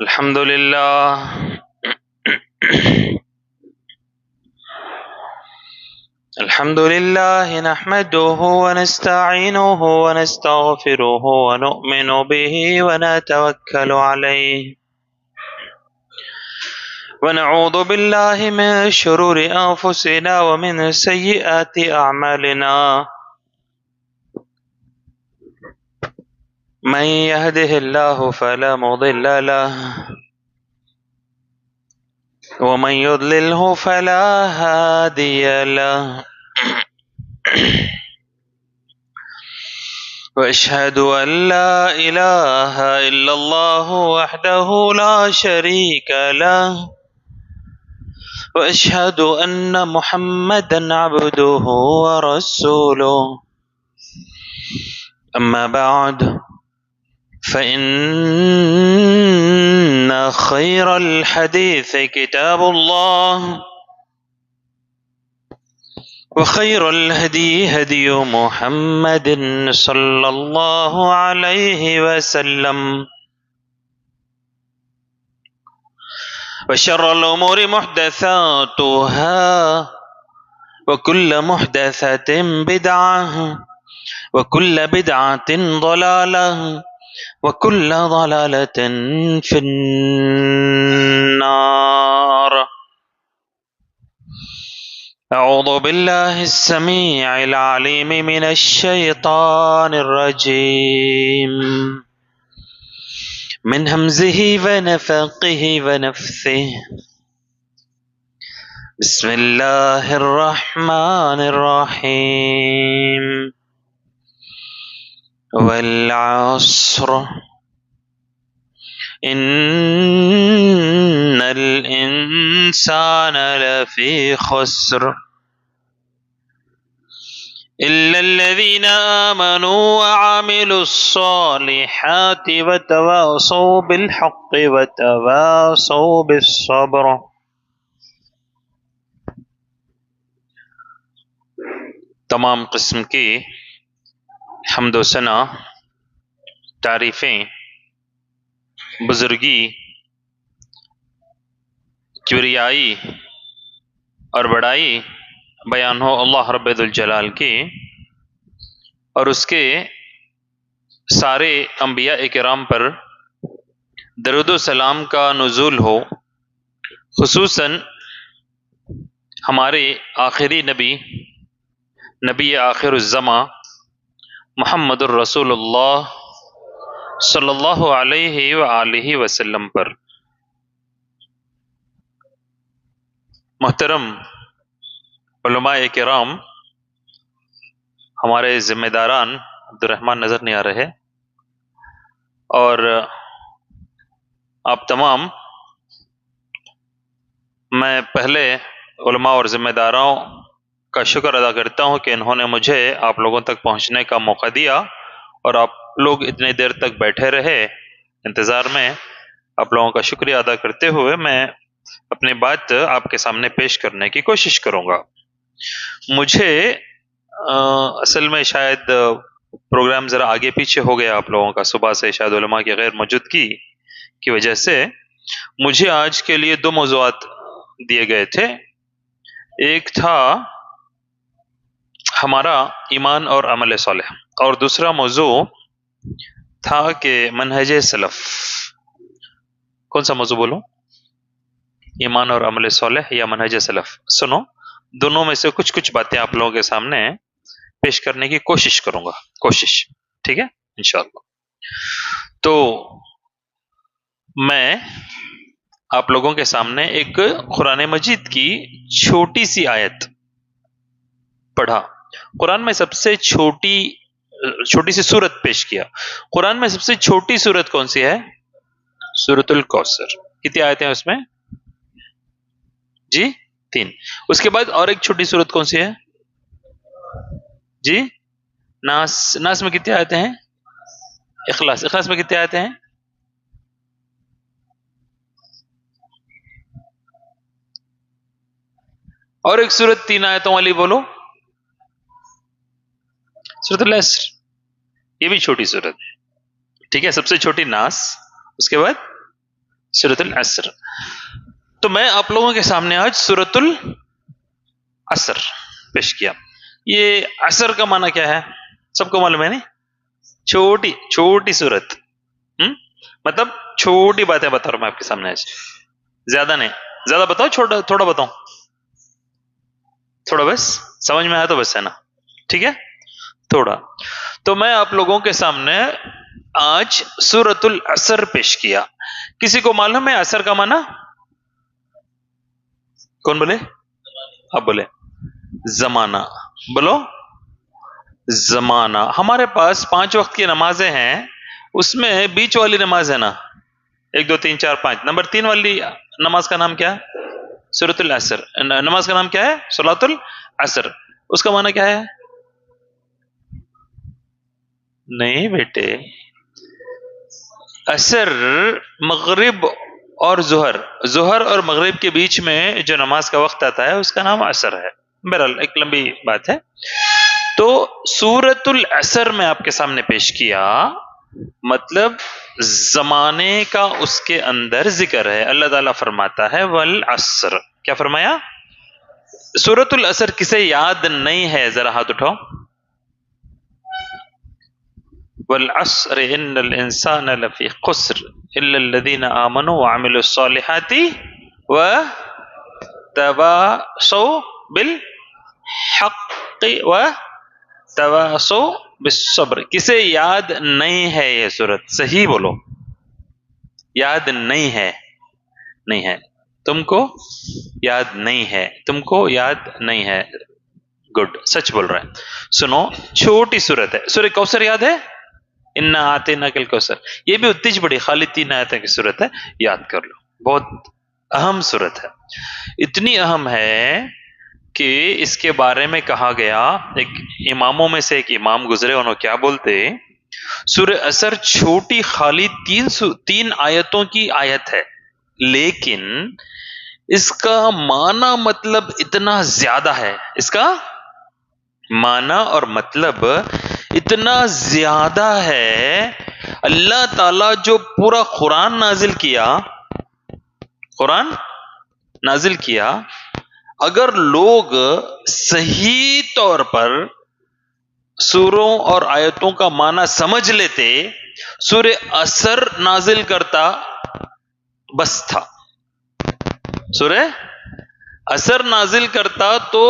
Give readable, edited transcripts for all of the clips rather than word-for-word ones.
الحمد لله الحمد لله نحمده ونستعينه ونستغفره ونؤمن به ونتوكل عليه ونعوذ بالله من شرور أنفسنا ومن سيئات أعمالنا من يهده الله فلا مضل له ومن يضلله فلا هادي له وأشهد أن لا إله إلا الله وحده لا شريك له وأشهد أن محمدا عبده ورسوله أما بعد فإن خير الحديث كتاب الله وخير الهدي هدي محمد صلى الله عليه وسلم وشر الأمور محدثاتها وكل محدثة بدعة وكل بدعة ضلالة وكل ضلالة في النار. أعوذ بالله السميع العليم من الشيطان الرجيم من همزه ونفخه ونفثه. بسم الله الرحمن الرحيم والعصر إن الإنسان لفي خسر إلا الذين آمنوا وعملوا الصالحات وتواصوا بالحق وتواصوا بالصبر. تمام قسم کی حمد و ثنا، تعریفیں، بزرگی، کبریائی اور بڑائی بیان ہو اللہ رب ذوالجلال کی، اور اس کے سارے انبیاء کرام پر درود و سلام کا نزول ہو، خصوصاً ہمارے آخری نبی آخر الزماں محمد الرسول اللہ صلی اللہ علیہ وآلہ وسلم پر۔ محترم علماء کرام، ہمارے ذمہ داران عبد الرحمن نظر نہیں آ رہے، اور آپ تمام، میں پہلے علماء اور ذمہ داروں کا شکر ادا کرتا ہوں کہ انہوں نے مجھے آپ لوگوں تک پہنچنے کا موقع دیا، اور آپ لوگ اتنی دیر تک بیٹھے رہے انتظار میں۔ آپ لوگوں کا شکریہ ادا کرتے ہوئے میں اپنی بات آپ کے سامنے پیش کرنے کی کوشش کروں گا۔ مجھے اصل میں شاید پروگرام ذرا آگے پیچھے ہو گیا آپ لوگوں کا، صبح سے شاید علماء کی غیر موجودگی کی وجہ سے مجھے آج کے لیے دو موضوعات دیے گئے تھے۔ ایک تھا ہمارا ایمان اور عمل صالح، اور دوسرا موضوع تھا کہ منہج سلف۔ کون سا موضوع بولوں؟ ایمان اور عمل صالح یا منہج سلف؟ سنو، دونوں میں سے کچھ باتیں آپ لوگوں کے سامنے پیش کرنے کی کوشش کروں گا، کوشش، ٹھیک ہے انشاءاللہ۔ تو میں آپ لوگوں کے سامنے ایک قرآن مجید کی چھوٹی سی آیت پڑھا۔ قرآن میں سب سے چھوٹی سی سورت پیش کیا۔ قرآن میں سب سے چھوٹی سورت کون سی ہے؟ سورۃ الکوثر۔ کتنی آیتیں ہیں اس میں؟ جی 3۔ اس کے بعد اور ایک چھوٹی سورت کون سی ہے؟ جی ناس میں کتنی آیتیں ہیں؟ اخلاص میں کتنی آیتیں ہیں؟ اور ایک سورت 3 آیتوں والی بولو، سورۃ العصر۔ یہ بھی چھوٹی سورت ہے، ٹھیک ہے۔ سب سے چھوٹی ناس، اس کے بعد سورۃ العصر. تو میں آپ لوگوں کے سامنے آج سورۃ العصر پیش کیا. یہ عصر کا معنی کیا ہے؟ سب کو معلوم ہے نہیں؟ چھوٹی چھوٹی سورت. مطلب چھوٹی باتیں بتا رہا ہوں میں آپ کے سامنے آج. زیادہ نہیں. زیادہ بتاؤ تھوڑا بتاؤ. تھوڑا بس سمجھ میں آیا تو بس ہے نا. ٹھیک ہے تھوڑا. تو میں آپ لوگوں کے سامنے آج سورۃ العصر پیش کیا. کسی کو معلوم ہے عصر کا معنی؟ کون بولے؟ آپ بولے. زمانہ. بولو. زمانہ. ہمارے پاس 5 وقت کی نمازیں ہیں. اس میں بیچ والی نماز ہے نا، 1 2 3 4 5، نمبر 3 والی نماز کا نام کیا ہے؟ سورۃ العصر. نماز کا نام کیا ہے؟ صلاۃ العصر. اس کا معنی کیا ہے؟ نہیں بیٹے، عصر مغرب اور ظہر اور مغرب کے بیچ میں جو نماز کا وقت آتا ہے اس کا نام عصر ہے. بہرحال ایک لمبی بات ہے. تو سورۃ العصر میں آپ کے سامنے پیش کیا، مطلب زمانے کا اس کے اندر ذکر ہے. اللہ تعالیٰ فرماتا ہے والعصر. کیا فرمایا؟ سورۃ العصر کسے یاد نہیں ہے ذرا ہاتھ اٹھاؤ. والعصر ان الانسان لفی خسر الا الذين آمنوا وعملوا الصالحات وتواصوا بالحق وتواصوا بالصبر. کسے یاد نہیں ہے یہ سورت؟ صحیح بولو. یاد نہیں ہے. نہیں ہے. تم کو یاد نہیں ہے. تم کو یاد نہیں ہے. گڈ، سچ بول رہا ہے. سنو، چھوٹی سورت ہے. سورہ کوثر یاد ہے؟ انا آتیناک الکوثر. یہ بھی اتنی بڑی، خالی 3 آیتیں کی سورت ہے. یاد کر لو. بہت اہم سورت ہے. اتنی اہم ہے کہ اس کے بارے میں کہا گیا، ایک اماموں میں سے ایک امام گزرے، انہوں کیا بولتے، سورہ عصر چھوٹی خالی 3 آیتوں کی آیت ہے، لیکن اس کا معنی مطلب اتنا زیادہ ہے. اس کا معنی اور مطلب اتنا زیادہ ہے. اللہ تعالی جو پورا قرآن نازل کیا، اگر لوگ صحیح طور پر سوروں اور آیتوں کا معنی سمجھ لیتے، سورہ عصر نازل کرتا بس تھا. سورہ عصر نازل کرتا تو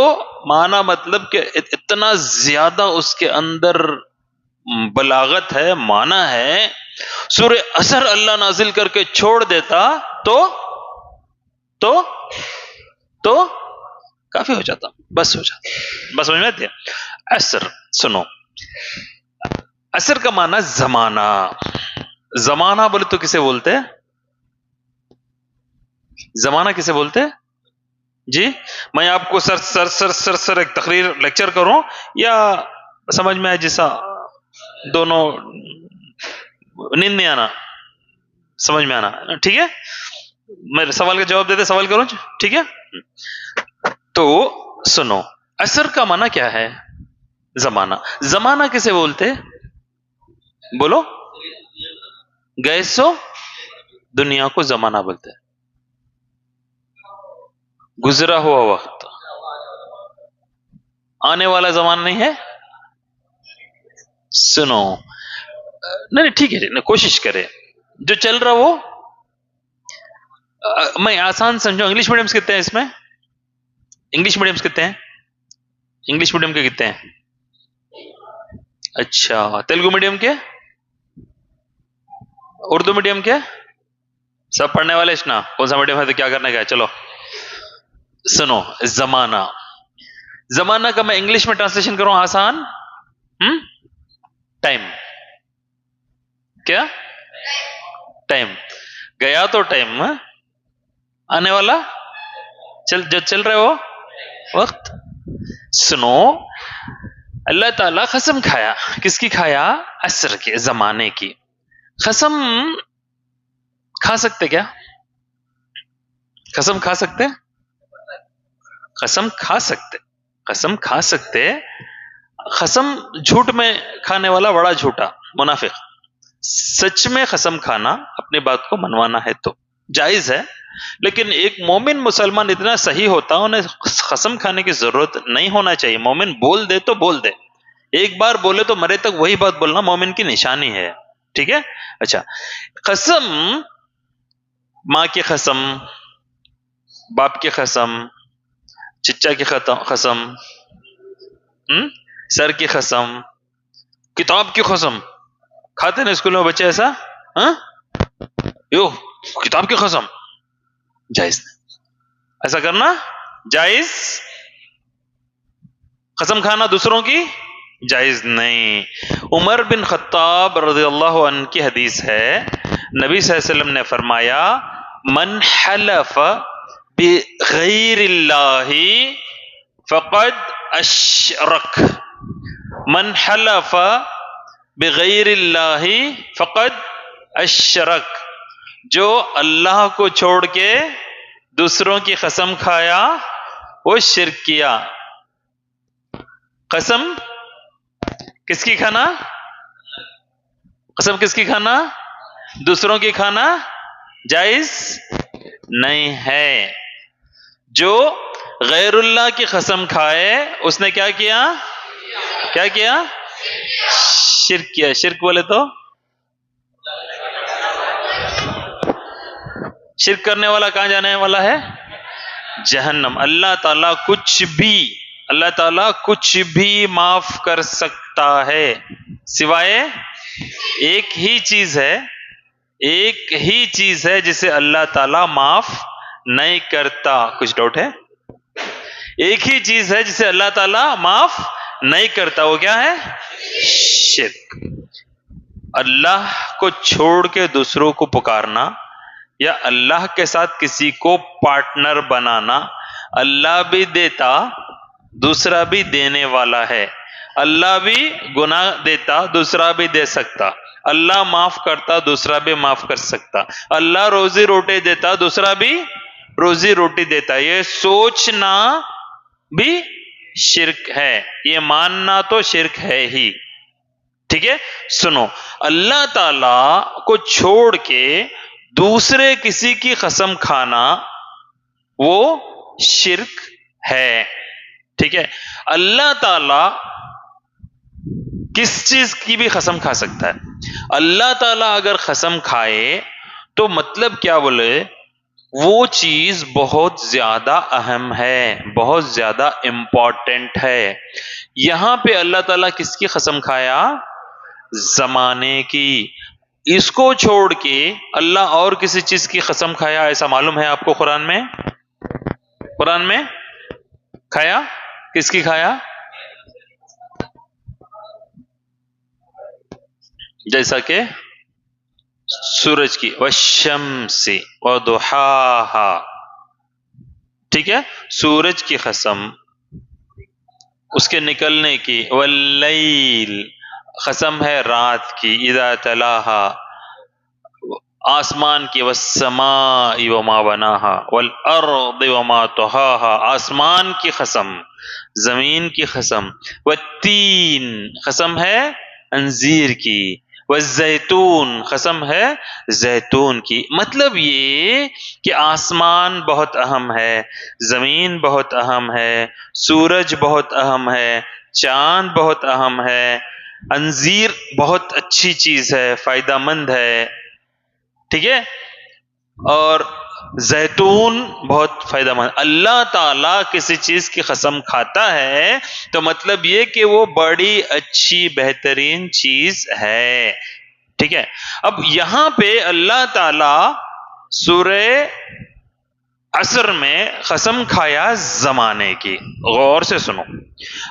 معنی مطلب کہ اتنا زیادہ اس کے اندر بلاغت ہے، معنی ہے. سورہ عصر اللہ نازل کر کے چھوڑ دیتا تو کافی ہو جاتا، بس ہو جاتا. بس سمجھ میں آتی ہے؟ عصر. سنو، عصر کا معنی زمانہ. زمانہ بولے تو کسے بولتے؟ زمانہ کسے بولتے؟ جی میں آپ کو سر ایک تقریر لیکچر کروں، یا سمجھ میں آئے جیسا دونوں، نیند نہیں آنا، سمجھ میں آنا. ٹھیک ہے، میں سوال کا جواب دیتے سوال کروں. ٹھیک ہے. تو سنو، عصر کا معنی کیا ہے؟ زمانہ. زمانہ کسے بولتے؟ بولو. گئے سو دنیا کو زمانہ بولتے. گزرا ہوا وقت. آنے والا زمانہ نہیں ہے. سنو، نہیں ٹھیک ہے، کوشش کرے جو چل رہا وہ میں آسان سمجھو. انگلش میڈیمس کتنے ہیں اس میں؟ انگلش میڈیمس کتنے ہیں؟ انگلش میڈیم کے کتنے ہیں؟ اچھا، تیلگو میڈیم کے، اردو میڈیم کے، سب پڑھنے والے اشنا. کون سا میڈیم ہے تو کیا کرنے کا ہے؟ چلو سنو، زمانہ. زمانہ کا میں انگلش میں ٹرانسلیشن کروں آسان. ٹائم. کیا؟ ٹائم. گیا تو ٹائم، آنے والا جو چل رہے وہ وقت. سنو، اللہ تعالی قسم کھایا. کس کی کھایا؟ عصر کے، زمانے کی. قسم کھا سکتے کیا؟ قسم کھا سکتے؟ قسم کھا سکتے. قسم کھا سکتے. قسم جھوٹ میں کھانے والا بڑا جھوٹا منافق. سچ میں قسم کھانا، اپنی بات کو منوانا ہے تو جائز ہے، لیکن ایک مومن مسلمان اتنا صحیح ہوتا انہیں قسم کھانے کی ضرورت نہیں ہونا چاہیے. مومن بول دے تو بول دے، ایک بار بولے تو مرے تک وہی بات بولنا مومن کی نشانی ہے. ٹھیک ہے. اچھا، قسم، ماں کی قسم، باپ کی قسم، چچا کی قسم، سر کی قسم، کتاب کی قسم. کھاتے نا اسکول میں بچے ایسا، ہاں یو کتاب کی قسم، جائز نہیں. ایسا کرنا جائز، قسم کھانا دوسروں کی جائز نہیں. عمر بن خطاب رضی اللہ عنہ کی حدیث ہے، نبی صلی اللہ علیہ وسلم نے فرمایا من حلف بغیر اللہ فقد اشرک، من حلف بغیر اللہ فقد اشرک، جو اللہ کو چھوڑ کے دوسروں کی قسم کھایا وہ شرک کیا. قسم کس کی کھانا؟ قسم کس کی کھانا؟ دوسروں کی کھانا جائز نہیں ہے. جو غیر اللہ کی قسم کھائے اس نے کیا کیا؟ کیا کیا؟ شرک کیا. شرک بولے تو شرک کرنے والا کہاں جانے والا ہے؟ جہنم. اللہ تعالیٰ کچھ بھی معاف کر سکتا ہے سوائے ایک ہی چیز ہے جسے اللہ تعالیٰ معاف نہیں کرتا. کچھ ڈاؤٹ ہے؟ ایک ہی چیز ہے جسے اللہ تعالیٰ معاف نہیں کرتا، وہ کیا ہے؟ شرک. اللہ کو چھوڑ کے دوسروں کو پکارنا یا اللہ کے ساتھ کسی کو پارٹنر بنانا. اللہ بھی دیتا، دوسرا بھی دینے والا ہے. اللہ بھی گناہ دیتا، دوسرا بھی دے سکتا. اللہ معاف کرتا، دوسرا بھی معاف کر سکتا. اللہ روزی روٹی دیتا، دوسرا بھی روزی روٹی دیتا. یہ سوچنا بھی شرک ہے، یہ ماننا تو شرک ہے ہی. ٹھیک ہے. سنو، اللہ تعالی کو چھوڑ کے دوسرے کسی کی قسم کھانا وہ شرک ہے. ٹھیک ہے. اللہ تعالی کس چیز کی بھی قسم کھا سکتا ہے. اللہ تعالی اگر قسم کھائے تو مطلب کیا بولے؟ وہ چیز بہت زیادہ اہم ہے، بہت زیادہ امپورٹنٹ ہے. یہاں پہ اللہ تعالیٰ کس کی قسم کھایا؟ زمانے کی. اس کو چھوڑ کے اللہ اور کسی چیز کی قسم کھایا ایسا معلوم ہے آپ کو؟ قرآن میں کھایا؟ کس کی کھایا؟ جیسا کہ سورج کی، والشمس وضحاها. ٹھیک ہے. سورج کی قسم، اس کے نکلنے کی. واللیل قسم ہے رات کی. اذا تلاہا آسمان کی. والسماء وما بناها والارض وما طحاها آسمان کی قسم، زمین کی قسم. والتین قسم ہے انجیر کی. والزیتون قسم ہے زیتون کی. مطلب یہ کہ آسمان بہت اہم ہے، زمین بہت اہم ہے، سورج بہت اہم ہے، چاند بہت اہم ہے، انجیر بہت اچھی چیز ہے، فائدہ مند ہے. ٹھیک ہے. اور زیتون بہت فائدہ مند. اللہ تعالیٰ کسی چیز کی قسم کھاتا ہے تو مطلب یہ کہ وہ بڑی اچھی بہترین چیز ہے. ٹھیک ہے. اب یہاں پہ اللہ تعالیٰ سورہ عصر میں قسم کھایا زمانے کی. غور سے سنو،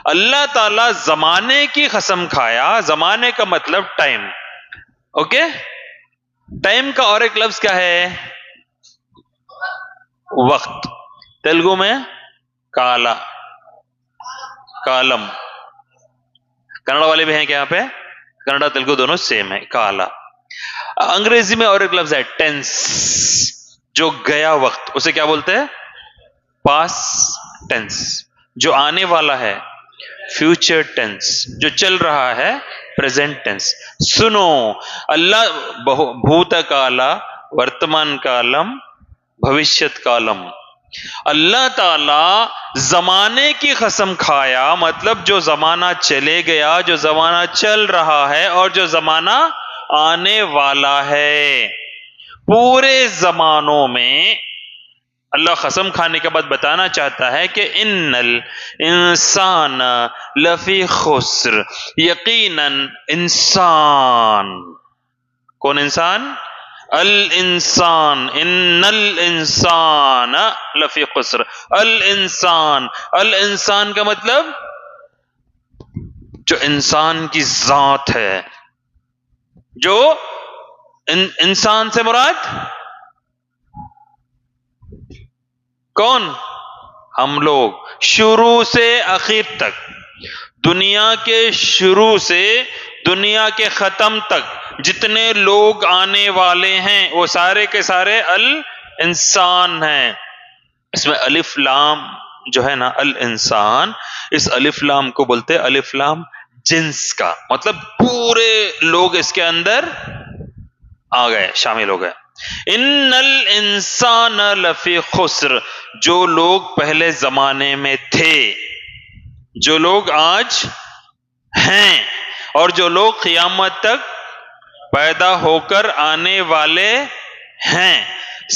اللہ تعالیٰ زمانے کی قسم کھایا. زمانے کا مطلب ٹائم. اوکے. ٹائم کا اور ایک لفظ کیا ہے؟ وقت. تیلگو میں کالا، کالم. کنڑا والے بھی ہیں کیا یہاں پہ؟ کنڑا تیلگو دونوں سیم ہے، کالا. انگریزی میں اور ایک لفظ ہے ٹینس، جو گیا وقت، اسے کیا بولتے ہیں؟ پاس ٹینس. جو آنے والا ہے فیوچر ٹینس. جو چل رہا ہے پریزنٹ ٹینس. سنو، اللہ بھوت کالا، ورتمان کالم، بھوشیت کالم. اللہ تعالی زمانے کی قسم کھایا، مطلب جو زمانہ چلے گیا، جو زمانہ چل رہا ہے اور جو زمانہ آنے والا ہے، پورے زمانوں میں اللہ قسم کھانے کے بعد بتانا چاہتا ہے کہ ان الانسان لفی خسر، یقیناً انسان. کون انسان؟ الانسان. ان الانسان لفی خسر. الانسان، الانسان کا مطلب جو انسان کی ذات ہے. جو انسان سے مراد کون؟ ہم لوگ. شروع سے آخر تک، دنیا کے شروع سے دنیا کے ختم تک جتنے لوگ آنے والے ہیں وہ سارے کے سارے الانسان ہیں. اس میں الف لام جو ہے نا الانسان، اس الف لام کو بولتے الف لام جنس کا، مطلب پورے لوگ اس کے اندر آ گئے، شامل ہو گئے. ان الانسان لفی خسر، جو لوگ پہلے زمانے میں تھے، جو لوگ آج ہیں اور جو لوگ قیامت تک پیدا ہو کر آنے والے ہیں،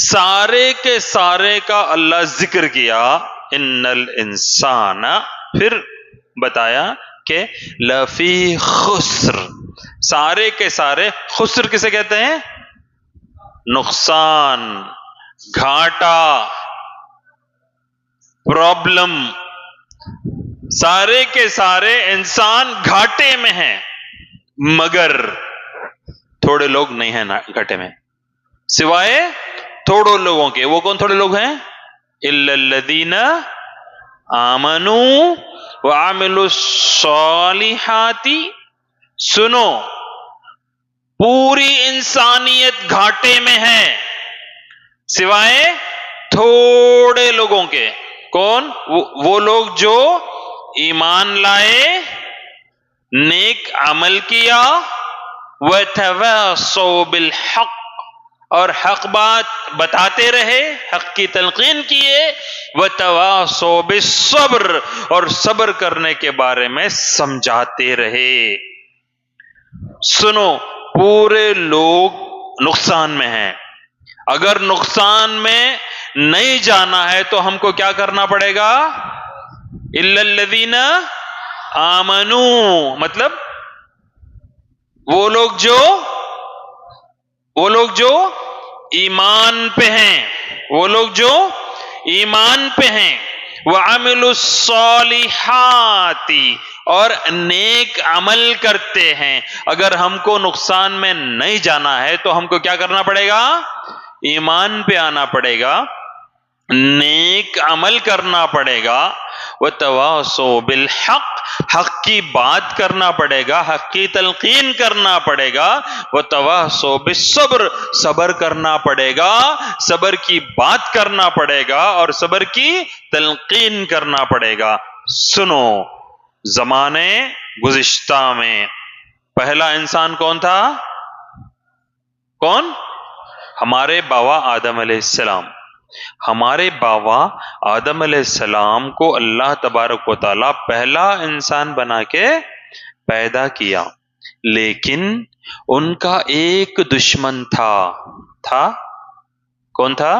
سارے کے سارے کا اللہ ذکر کیا. ان الانسان، پھر بتایا کہ لفی خسر، سارے کے سارے. خسر کسے کہتے ہیں؟ نقصان، گھاٹا، پرابلم. سارے کے سارے انسان گھاٹے میں ہیں، مگر تھوڑے لوگ نہیں ہیں گھاٹے میں، سوائے تھوڑے لوگوں کے. وہ کون تھوڑے لوگ ہیں؟ الا الذین آمنوا وعملوا الصالحات. سنو، پوری انسانیت گھاٹے میں ہے سوائے تھوڑے لوگوں کے. کون؟ وہ لوگ جو ایمان لائے، نیک عمل کیا، وَتَوَاصَوْا بِالْحَقِّ، اور حق بات بتاتے رہے، حق کی تلقین کیے، وَتَوَاصَوْا بِالصَّبْرِ، اور صبر کرنے کے بارے میں سمجھاتے رہے. سنو، پورے لوگ نقصان میں ہیں. اگر نقصان میں نہیں جانا ہے تو ہم کو کیا کرنا پڑے گا؟ الا الذین آمنوا، مطلب وہ لوگ جو ایمان پہ ہیں، وہ لوگ جو ایمان پہ ہیں، وعملوا الصالحات، اور نیک عمل کرتے ہیں. اگر ہم کو نقصان میں نہیں جانا ہے تو ہم کو کیا کرنا پڑے گا؟ ایمان پہ آنا پڑے گا، نیک عمل کرنا پڑے گا، وَتَوَاصَوْا بِالْحَقِّ، حق کی بات کرنا پڑے گا، حق کی تلقین کرنا پڑے گا، وَتَوَاصَوْا بِالصَّبْرِ، صبر کرنا پڑے گا، صبر کی بات کرنا پڑے گا اور صبر کی تلقین کرنا پڑے گا. سنو، زمانے گزشتہ میں پہلا انسان کون تھا؟ کون؟ ہمارے باوا آدم علیہ السلام. ہمارے باوا آدم علیہ السلام کو اللہ تبارک و تعالی پہلا انسان بنا کے پیدا کیا، لیکن ان کا ایک دشمن تھا. کون تھا؟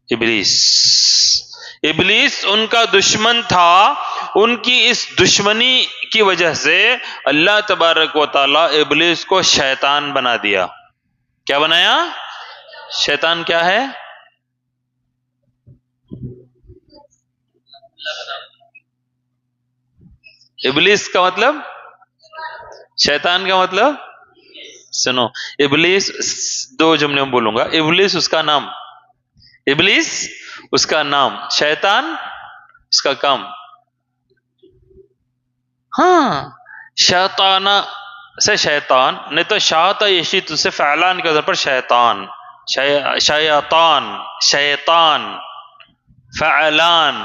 ابلیس. ابلیس ان کا دشمن تھا. ان کی اس دشمنی کی وجہ سے اللہ تبارک و تعالی ابلیس کو شیطان بنا دیا. کیا بنایا؟ شیطان کیا ہے؟ ابلیس کا مطلب، شیطان کا مطلب، سنو، ابلیس دو جملے میں بولوں گا. ابلیس اس کا نام، ابلیس اس کا نام، شیطان اس کا کام. ہاں، شیطان سے شیطان، نہیں تو شاعت یشیت سے فعلان کے طور پر شیطان، شیطان فعلان.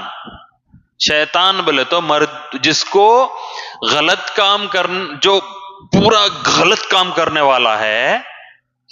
شیطان بولے تو مرد جس کو غلط کام جو پورا غلط کام کرنے والا ہے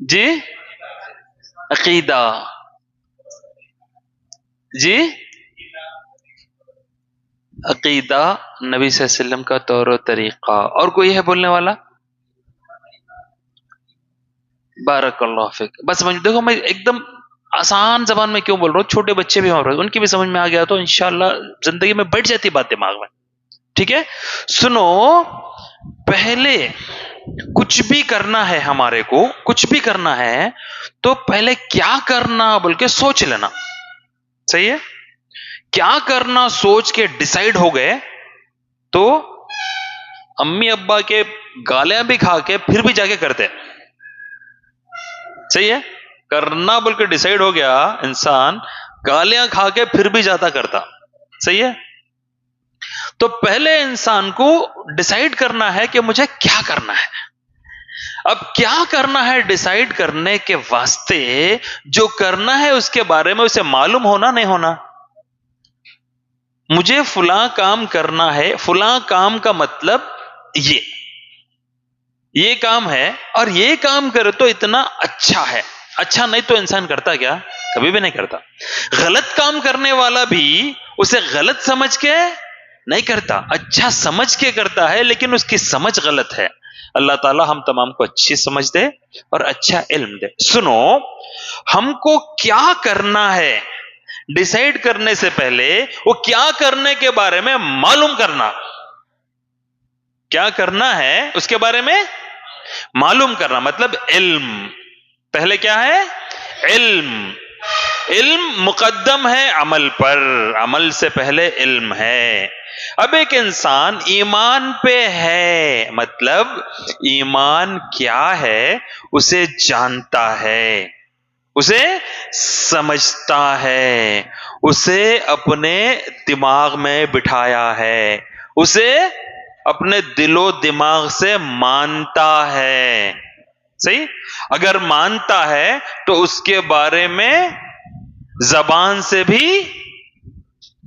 جی عقیدہ، جی عقیدہ نبی صلی اللہ علیہ وسلم کا طور و طریقہ. اور کوئی ہے بولنے والا؟ بارک اللہ فیک. بس سمجھ، دیکھو میں ایک دم آسان زبان میں کیوں بول رہا ہوں، چھوٹے بچے بھی ہمارے ان کی بھی سمجھ میں آ گیا تو انشاءاللہ زندگی میں بیٹھ جاتی بات دماغ میں. ٹھیک ہے، سنو. پہلے کچھ بھی کرنا ہے ہمارے کو، کچھ بھی کرنا ہے تو پہلے کیا کرنا بول کے سوچ لینا. صحیح ہے؟ کیا کرنا سوچ کے ڈیسائیڈ ہو گئے تو امی ابا کے گالیاں بھی کھا کے پھر بھی جا کے کرتے. صحیح ہے؟ کرنا بول کے ڈیسائیڈ ہو گیا انسان، گالیاں کھا کے پھر بھی جاتا کرتا. صحیح ہے؟ تو پہلے انسان کو ڈیسائیڈ کرنا ہے کہ مجھے کیا کرنا ہے. اب کیا کرنا ہے ڈیسائیڈ کرنے کے واسطے جو کرنا ہے اس کے بارے میں اسے معلوم ہونا نہیں ہونا. مجھے فلاں کام کرنا ہے، فلاں کام کا مطلب یہ کام ہے اور یہ کام کرے تو اتنا اچھا ہے. اچھا نہیں تو انسان کرتا کیا؟ کبھی بھی نہیں کرتا. غلط کام کرنے والا بھی اسے غلط سمجھ کے نہیں کرتا، اچھا سمجھ کے کرتا ہے، لیکن اس کی سمجھ غلط ہے. اللہ تعالی ہم تمام کو اچھی سمجھ دے اور اچھا علم دے. سنو، ہم کو کیا کرنا ہے ڈیسائیڈ کرنے سے پہلے وہ کیا کرنے کے بارے میں معلوم کرنا. کیا کرنا ہے اس کے بارے میں معلوم کرنا، مطلب علم. پہلے کیا ہے؟ علم. علم مقدم ہے عمل پر، عمل سے پہلے علم ہے. اب ایک انسان ایمان پہ ہے، مطلب ایمان کیا ہے اسے جانتا ہے، اسے سمجھتا ہے، اسے اپنے دماغ میں بٹھایا ہے، اسے اپنے دل و دماغ سے مانتا ہے. صحیح؟ اگر مانتا ہے تو اس کے بارے میں زبان سے بھی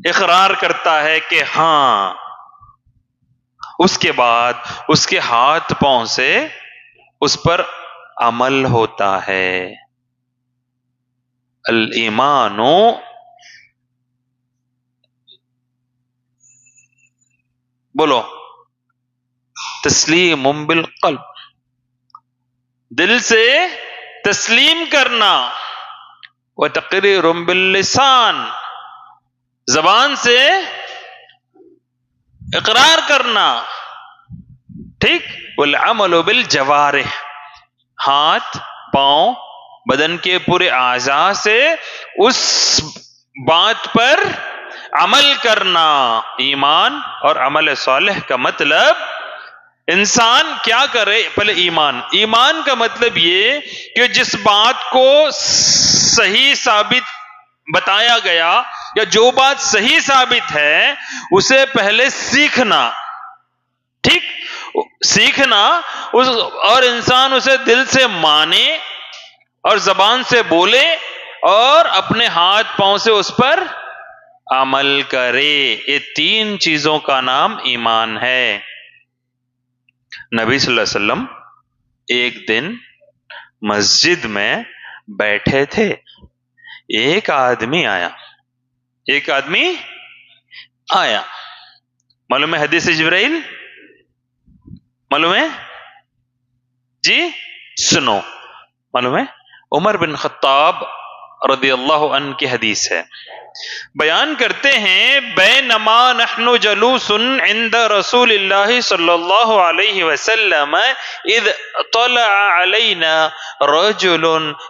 اقرار کرتا ہے کہ ہاں، اس کے بعد اس کے ہاتھ پاؤں سے اس پر عمل ہوتا ہے. الایمان بولو تسلیم بالقلب، دل سے تسلیم کرنا، وتقریر باللسان، زبان سے اقرار کرنا. ٹھیک؟ والعمل بالجوارح، ہاتھ پاؤں بدن کے پورے اعضاء سے اس بات پر عمل کرنا. ایمان اور عمل صالح کا مطلب انسان کیا کرے؟ پہلے ایمان کا مطلب یہ کہ جس بات کو صحیح ثابت بتایا گیا یا جو بات صحیح ثابت ہے اسے پہلے سیکھنا. ٹھیک؟ سیکھنا اور انسان اسے دل سے مانے اور زبان سے بولے اور اپنے ہاتھ پاؤں سے اس پر عمل کرے. یہ تین چیزوں کا نام ایمان ہے. نبی صلی اللہ علیہ وسلم ایک دن مسجد میں بیٹھے تھے، ایک آدمی آیا. معلوم ہے حدیث جبرائیل؟ معلوم ہے؟ جی سنو، معلوم ہے عمر بن خطاب رضی اللہ عنہ کی حدیث ہے. بیان کرتے ہیں بینما نحن جلوس عند رسول اللہ صلی اللہ علیہ وسلم اذ طلع علینا رجل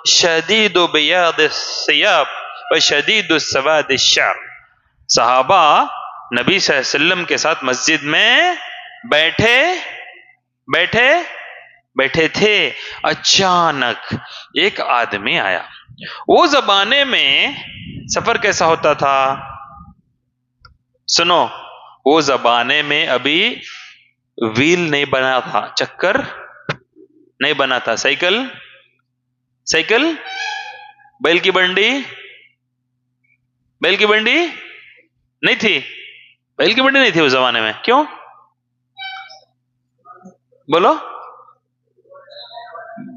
شدید بیاض الثياب وشدید سواد الشعر. صحابہ نبی صلی اللہ علیہ وسلم کے ساتھ مسجد میں بیٹھے تھے. اچانک ایک آدمی آیا. وہ زمانے میں سفر کیسا ہوتا تھا؟ سنو، وہ زمانے میں ابھی ویل نہیں بنا تھا، چکر نہیں بنا تھا. سائیکل بیل کی بنڈی نہیں تھی. بیل کی بنڈی نہیں تھی اس زمانے میں. کیوں؟ بولو.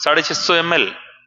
650 ml,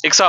100,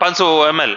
500 ml,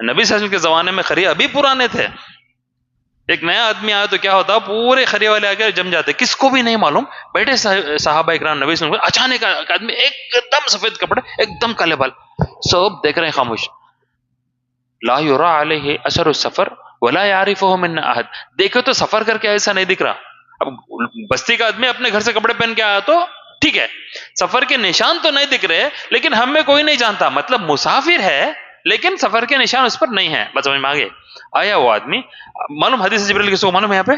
نبی صلی اللہ علیہ وسلم کے زمانے میں خرے ابھی پرانے تھے. ایک نیا آدمی آیا تو کیا ہوتا, پورے خرے والے آ کے جم جاتے, کس کو بھی نہیں معلوم. بیٹھے صحابہ اکرام نبی صلی اللہ علیہ وسلم, اچانک ایک آدمی ایک دم سفید کپڑے, ایک دم کالے بال, سب دیکھ رہے ہیں خاموش. لا یرا علیہ اثر السفر ولا یعرفہ من احد. دیکھو تو سفر کر کے ایسا نہیں دکھ رہا. اب بستی کا آدمی اپنے گھر سے کپڑے پہن کے آیا تو ٹھیک ہے, سفر کے نشان تو نہیں دکھ رہے, لیکن ہم میں کوئی نہیں جانتا, مطلب مسافر ہے لیکن سفر کے نشان اس پر نہیں ہے. بس سمجھ میں آگے آیا وہ آدمی. معلوم حدیث جبریل کس کو معلوم ہے, یہاں پہ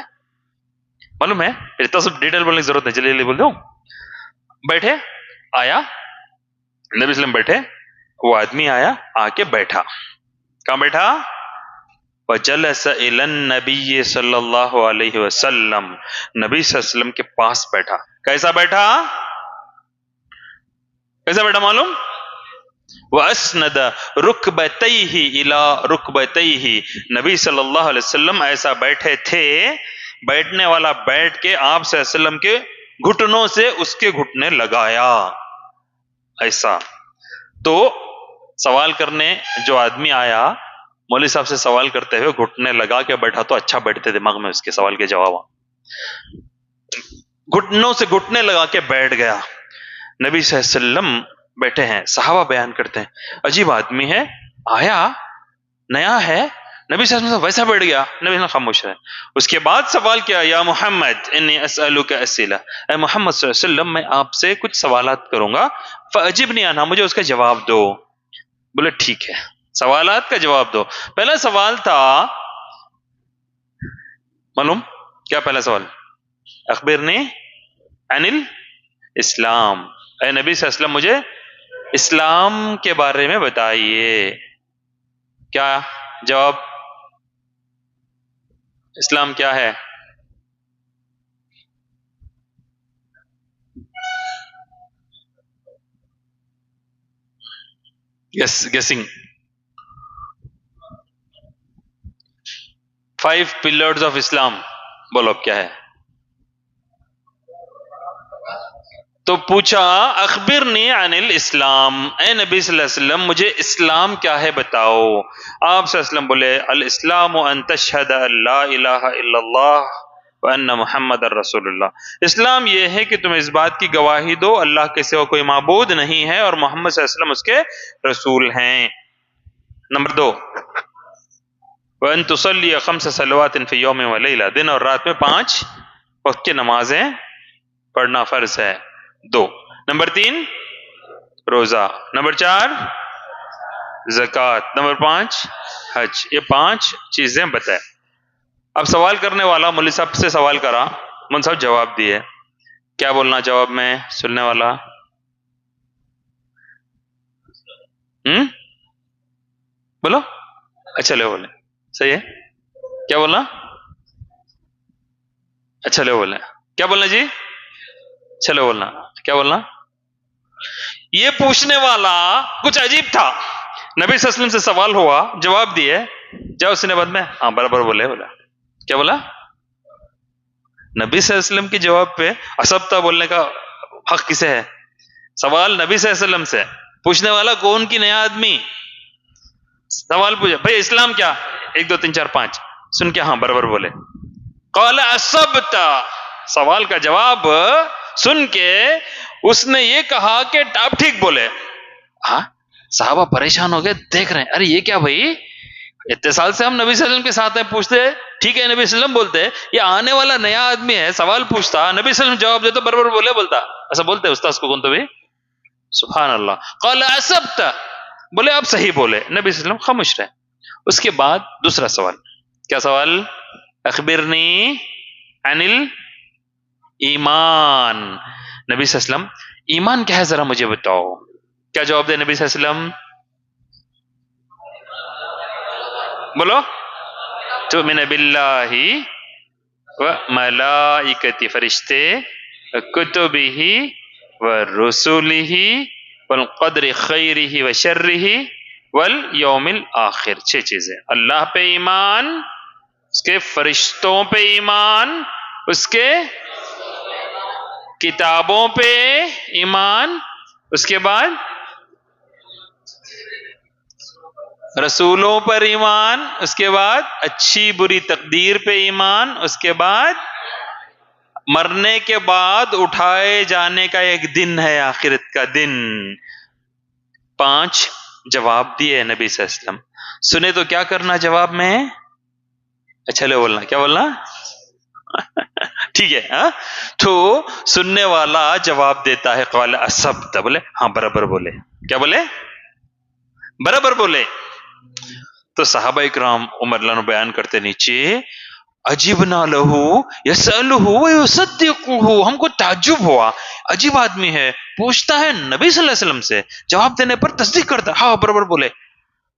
معلوم ہے, اتنا سب ڈیٹیل بولنے کی ضرورت نہیں, چلیے بول دوں. بیٹھے, آیا نبی وسلم بیٹھے, وہ آدمی آیا آ کے بیٹھا. کہاں بیٹھا؟ وجلس الی النبی صلی اللہ علیہ وسلم, نبی صلی اللہ علیہ وسلم کے پاس بیٹھا. کیسا بیٹھا؟ کیسا بیٹھا معلوم؟ وَأَسْنَدَ رُكْبَتَيْهِ إِلَىٰ رُكْبَتَيْهِ, نبی صلی اللہ علیہ وسلم ایسا بیٹھے تھے, بیٹھنے والا بیٹھ کے آپ صلی اللہ علیہ وسلم کے گھٹنوں سے اس کے گھٹنے لگایا ایسا. تو سوال کرنے جو آدمی آیا, مولوی صاحب سے سوال کرتے ہوئے گھٹنے لگا کے بیٹھا تو اچھا بیٹھتے دماغ میں اس کے سوال کے جواب. گھٹنوں سے گھٹنے لگا کے بیٹھ گیا. نبی صلی اللہ علیہ وسلم بیٹھے ہیں, صحابہ بیان کرتے ہیں عجیب آدمی ہے, آیا نیا ہے, نبی صلی اللہ علیہ وسلم ویسا بیٹھ گیا. نبی صلی اللہ علیہ وسلم خاموش ہے. اس کے بعد سوال کیا, یا محمد انی اسألک اسئلہ, اے محمد صلی اللہ علیہ وسلم میں آپ سے کچھ سوالات کروں گا, فاجبنی عنہا, مجھے اس کا جواب دو. بولے ٹھیک ہے, سوالات کا جواب دو. پہلا سوال تھا معلوم کیا؟ پہلا سوال اخبرنی عن الاسلام, اے نبی صلی اللہ علیہ وسلم مجھے اسلام کے بارے میں بتائیے. کیا جواب؟ اسلام کیا ہے؟ گیسنگ. 5 pillars آف اسلام, بولو اب کیا ہے؟ تو پوچھا اخبرنی عن الاسلام, اے نبی صلی اللہ علیہ وسلم مجھے اسلام کیا ہے بتاؤ. آپ صلی اللہ علیہ وسلم بولے الاسلام ان تشہد ان لا الہ الا اللہ وان محمد الرسول اللہ. اسلام یہ ہے کہ تم اس بات کی گواہی دو اللہ کے سوا کوئی معبود نہیں ہے اور محمد صلی اللہ علیہ وسلم اس کے رسول ہیں. نمبر 2 وان تصلی 5 صلوات فی یوم و لیلہ, دن اور رات میں 5 وقت کی نمازیں پڑھنا فرض ہے. 2. نمبر 3 روزہ. نمبر 4 زکوٰۃ. نمبر 5 حج. یہ 5 چیزیں بتائے. اب سوال کرنے والا مولوی صاحب سے سوال کرا, مولوی صاحب جواب دیے. کیا بولنا جواب میں سننے والا؟ بولو. اچھا لے بولے, صحیح ہے. کیا بولنا؟ اچھا لے بولے. کیا بولنا جی؟ چلو بولنا. کیا بولنا؟ یہ پوچھنے والا کچھ عجیب تھا. نبی صلی اللہ علیہ وسلم سے سوال ہوا, جواب دیے, جاؤ اس نے بعد میں ہاں برابر بولے. بولا کیا بولا؟ نبی صلی اللہ علیہ وسلم کے جواب پہ اسبتا بولنے کا حق کسے ہے؟ سوال نبی صلی اللہ علیہ وسلم سے, پوچھنے والا کون کی نیا آدمی, سوال پوچھا بھائی اسلام کیا, 1 2 3 4 5 سن کے ہاں برابر بولے. قال اسبتا, سوال کا جواب سن کے اس نے یہ کہا کہ آپ ٹھیک بولے. ہاں صحابہ پریشان ہو گئے, دیکھ رہے ہیں ارے یہ کیا بھائی, اتنے سال سے ہم نبی صلی اللہ علیہ وسلم کے ساتھ ہیں, پوچھتے ٹھیک ہے نبی صلی اللہ علیہ وسلم بولتے, یہ آنے والا نیا آدمی ہے سوال پوچھتا, نبی صلی اللہ علیہ وسلم جواب دیتا برابر بولے بولتا. ایسا بولتے استاذ کو کون تو بھی, سبحان اللہ. قال اسبت, بولے آپ صحیح بولے. نبی صلی اللہ علیہ وسلم خاموش رہے. اس کے بعد دوسرا سوال, کیا سوال؟ اخبرنی عن ایمان. نبی صلی اللہ علیہ وسلم ایمان کیا ہے ذرا مجھے بتاؤ. کیا جواب دے نبی صلی اللہ علیہ وسلم؟ بولو. تؤمن باللہ و ملائکتی, فرشتے, کتبہ و رسولہ والقدر خیرہ و شرہ والیوم الاخر. 6 چیزیں. اللہ پہ ایمان, اس کے فرشتوں پہ ایمان, اس کے کتابوں پہ ایمان, اس کے بعد رسولوں پر ایمان، اس کے بعد اچھی بری تقدیر پہ ایمان، اس کے بعد مرنے کے بعد اٹھائے جانے کا ایک دن ہے، آخرت کا دن۔ 5 جواب دیے نبی صلی اللہ علیہ وسلم۔ سنے تو کیا کرنا جواب میں؟ اچھا لے بولنا، کیا بولنا؟ ٹھیک ہے ہاں؟ تو سننے والا جواب دیتا ہے قال اصبت، بولے ہاں برابر بولے، کیا بولے؟ برابر بولے۔ تو صحابہ اکرام عمر اللہ عنہ بیان کرتے نیچے، عجبنا لہو یسألہ ویصدقہ، ہم کو تعجب ہوا، عجیب آدمی ہے، پوچھتا ہے نبی صلی اللہ علیہ وسلم سے، جواب دینے پر تصدیق کرتا ہے، ہاں برابر بولے،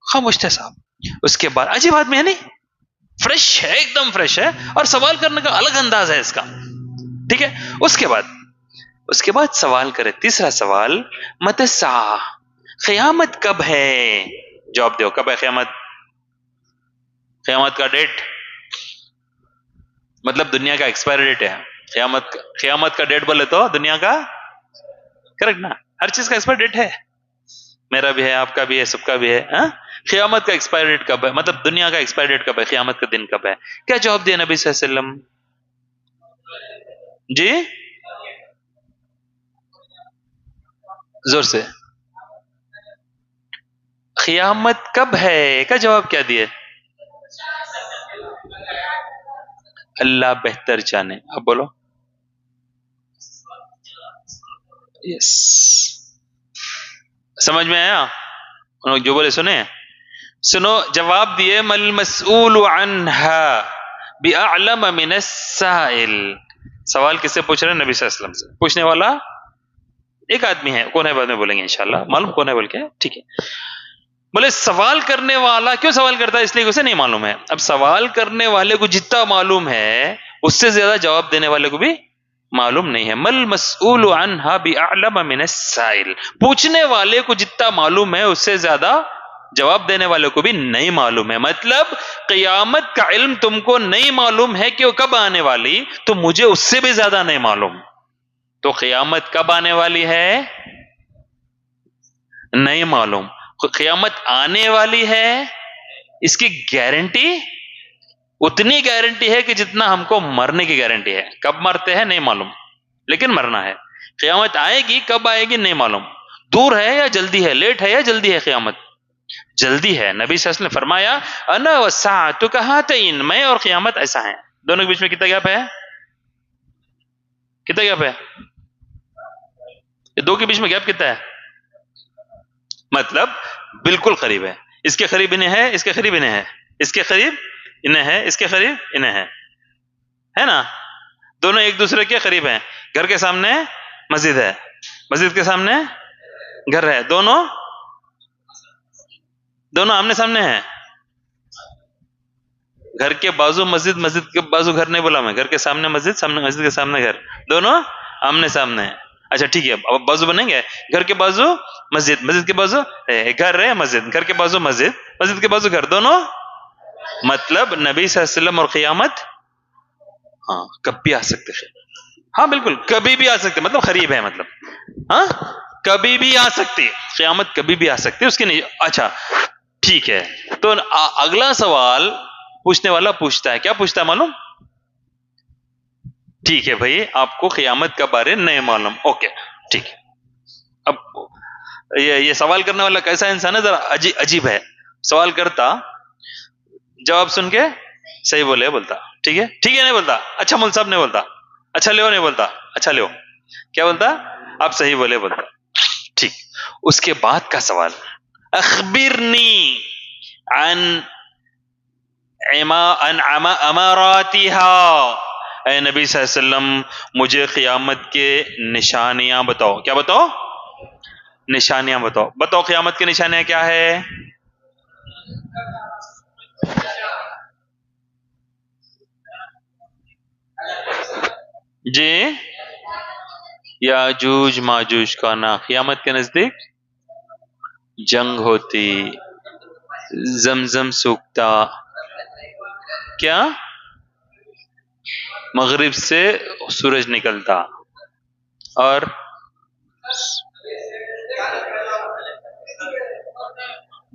خاموش تھے صاحب۔ اس کے بعد عجیب آدمی ہے نہیں، فریش ہے، ایک دم فریش ہے، اور سوال کرنے کا الگ انداز ہے اس کا، ٹھیک ہے۔ اس کے بعد سوال کرے، تیسرا سوال، متی الساعہ، قیامت کب ہے؟ جواب دو، کب ہے قیامت؟ قیامت کا ڈیٹ مطلب دنیا کا ایکسپائر ڈیٹ ہے۔ قیامت کا ڈیٹ بولے تو دنیا کا، کریکٹ نا؟ ہر چیز کا ایکسپائر ڈیٹ ہے، میرا بھی ہے، آپ کا بھی ہے، سب کا بھی ہے ہاں؟ قیامت کا ایکسپائر ڈیٹ کب ہے؟ مطلب دنیا کا ایکسپائر ڈیٹ کب ہے، قیامت کا دن کب ہے؟ کیا جواب دیا نبی صلی اللہ علیہ وسلم؟ جی زور سے، قیامت کب ہے کا جواب کیا دیے؟ اللہ بہتر جانے، اب بولو۔ یس، سمجھ میں آیا؟ جو بولے سنے، سنو جواب دیے، مل مسئول عنہا باعلم من السائل، سوال کس سے پوچھ رہے ہیں؟ نبی صلی اللہ علیہ وسلم سے۔ پوچھنے والا ایک آدمی ہے، کون ہے بعد میں بولیں گے انشاءاللہ، معلوم کون ہے بول کے، ٹھیک ہے۔ بولے سوال کرنے والا کیوں سوال کرتا ہے؟ اس لیے کہ اسے نہیں معلوم ہے۔ اب سوال کرنے والے کو جتنا معلوم ہے اس سے زیادہ جواب دینے والے کو بھی معلوم نہیں ہے۔ مل مسئول عنہا باعلم من السائل، پوچھنے والے کو جتنا معلوم ہے اس سے زیادہ جواب دینے والے کو بھی نہیں معلوم ہے۔ مطلب قیامت کا علم تم کو نہیں معلوم ہے کہ وہ کب آنے والی، تو مجھے اس سے بھی زیادہ نہیں معلوم۔ تو قیامت کب آنے والی ہے نہیں معلوم، قیامت آنے والی ہے اس کی گارنٹی اتنی گارنٹی ہے کہ جتنا ہم کو مرنے کی گارنٹی ہے۔ کب مرتے ہیں نہیں معلوم، لیکن مرنا ہے۔ قیامت آئے گی، کب آئے گی نہیں معلوم، دور ہے یا جلدی ہے، لیٹ ہے یا جلدی ہے؟ قیامت جلدی ہے۔ نبی صلی اللہ علیہ وسلم نے فرمایا، انا والساعۃ کہاتین، میں اور قیامت ایسا ہیں، دونوں کے بیچ میں کتنا گیپ ہے؟ کتنا گیپ ہے؟ یہ دو کے بیچ میں گیپ کتنا ہے؟ مطلب بالکل قریب ہے، اس کے قریب انہیں ہے، اس کے قریب انہیں ہے، اس کے قریب انہیں ہے، اس کے قریب انہیں ہے نا؟ دونوں ایک دوسرے کے قریب ہیں۔ گھر کے سامنے مسجد ہے، مسجد کے سامنے گھر ہے، دونوں آمنے سامنے ہیں۔ گھر کے بازو مسجد، مسجد کے بازو گھر نہیں بولا میں، گھر کے سامنے مسجد، سامنے مسجد کے سامنے گھر، دونوں آمنے سامنے ہیں۔ اچھا ٹھیک ہے، اب بازو بنیں گے، گھر کے بازو مسجد، مسجد کے بازو گھر ہے، مسجد، گھر کے بازو مسجد، مسجد کے بازو گھر، دونوں مطلب نبی صلی اللہ علیہ وسلم اور قیامت ہاں کب بھی آ سکتے ہیں، ہاں بالکل کبھی بھی آ سکتے، مطلب قریب ہے، مطلب ہاں کبھی بھی آ سکتی، قیامت کبھی بھی آ سکتی اس کی نہیں۔ اچھا ٹھیک ہے، تو اگلا سوال پوچھنے والا پوچھتا ہے، کیا پوچھتا ہے معلوم؟ ٹھیک ہے بھائی، آپ کو قیامت کا بارے نہیں معلوم، اوکے ٹھیک ہے۔ اب یہ سوال کرنے والا کیسا انسان ہے؟ ذرا عجیب ہے، سوال کرتا، جواب سن کے صحیح بولے بولتا، ٹھیک ہے ٹھیک ہے نہیں بولتا، اچھا مول صاحب نہیں بولتا، اچھا لیو نہیں بولتا، اچھا لیو کیا بولتا؟ آپ صحیح بولے بولتا، ٹھیک۔ اس کے بعد کا سوال، اخبرنی عن اماراتها، اے نبی صلی اللہ علیہ وسلم مجھے قیامت کے نشانیاں بتاؤ۔ کیا بتاؤ؟ نشانیاں بتاؤ، بتاؤ قیامت کی نشانیاں کیا ہے؟ جی یاجوج ماجوج کا نا، قیامت کے نزدیک جنگ ہوتی، زمزم سوکھتا، کیا مغرب سے سورج نکلتا، اور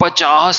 50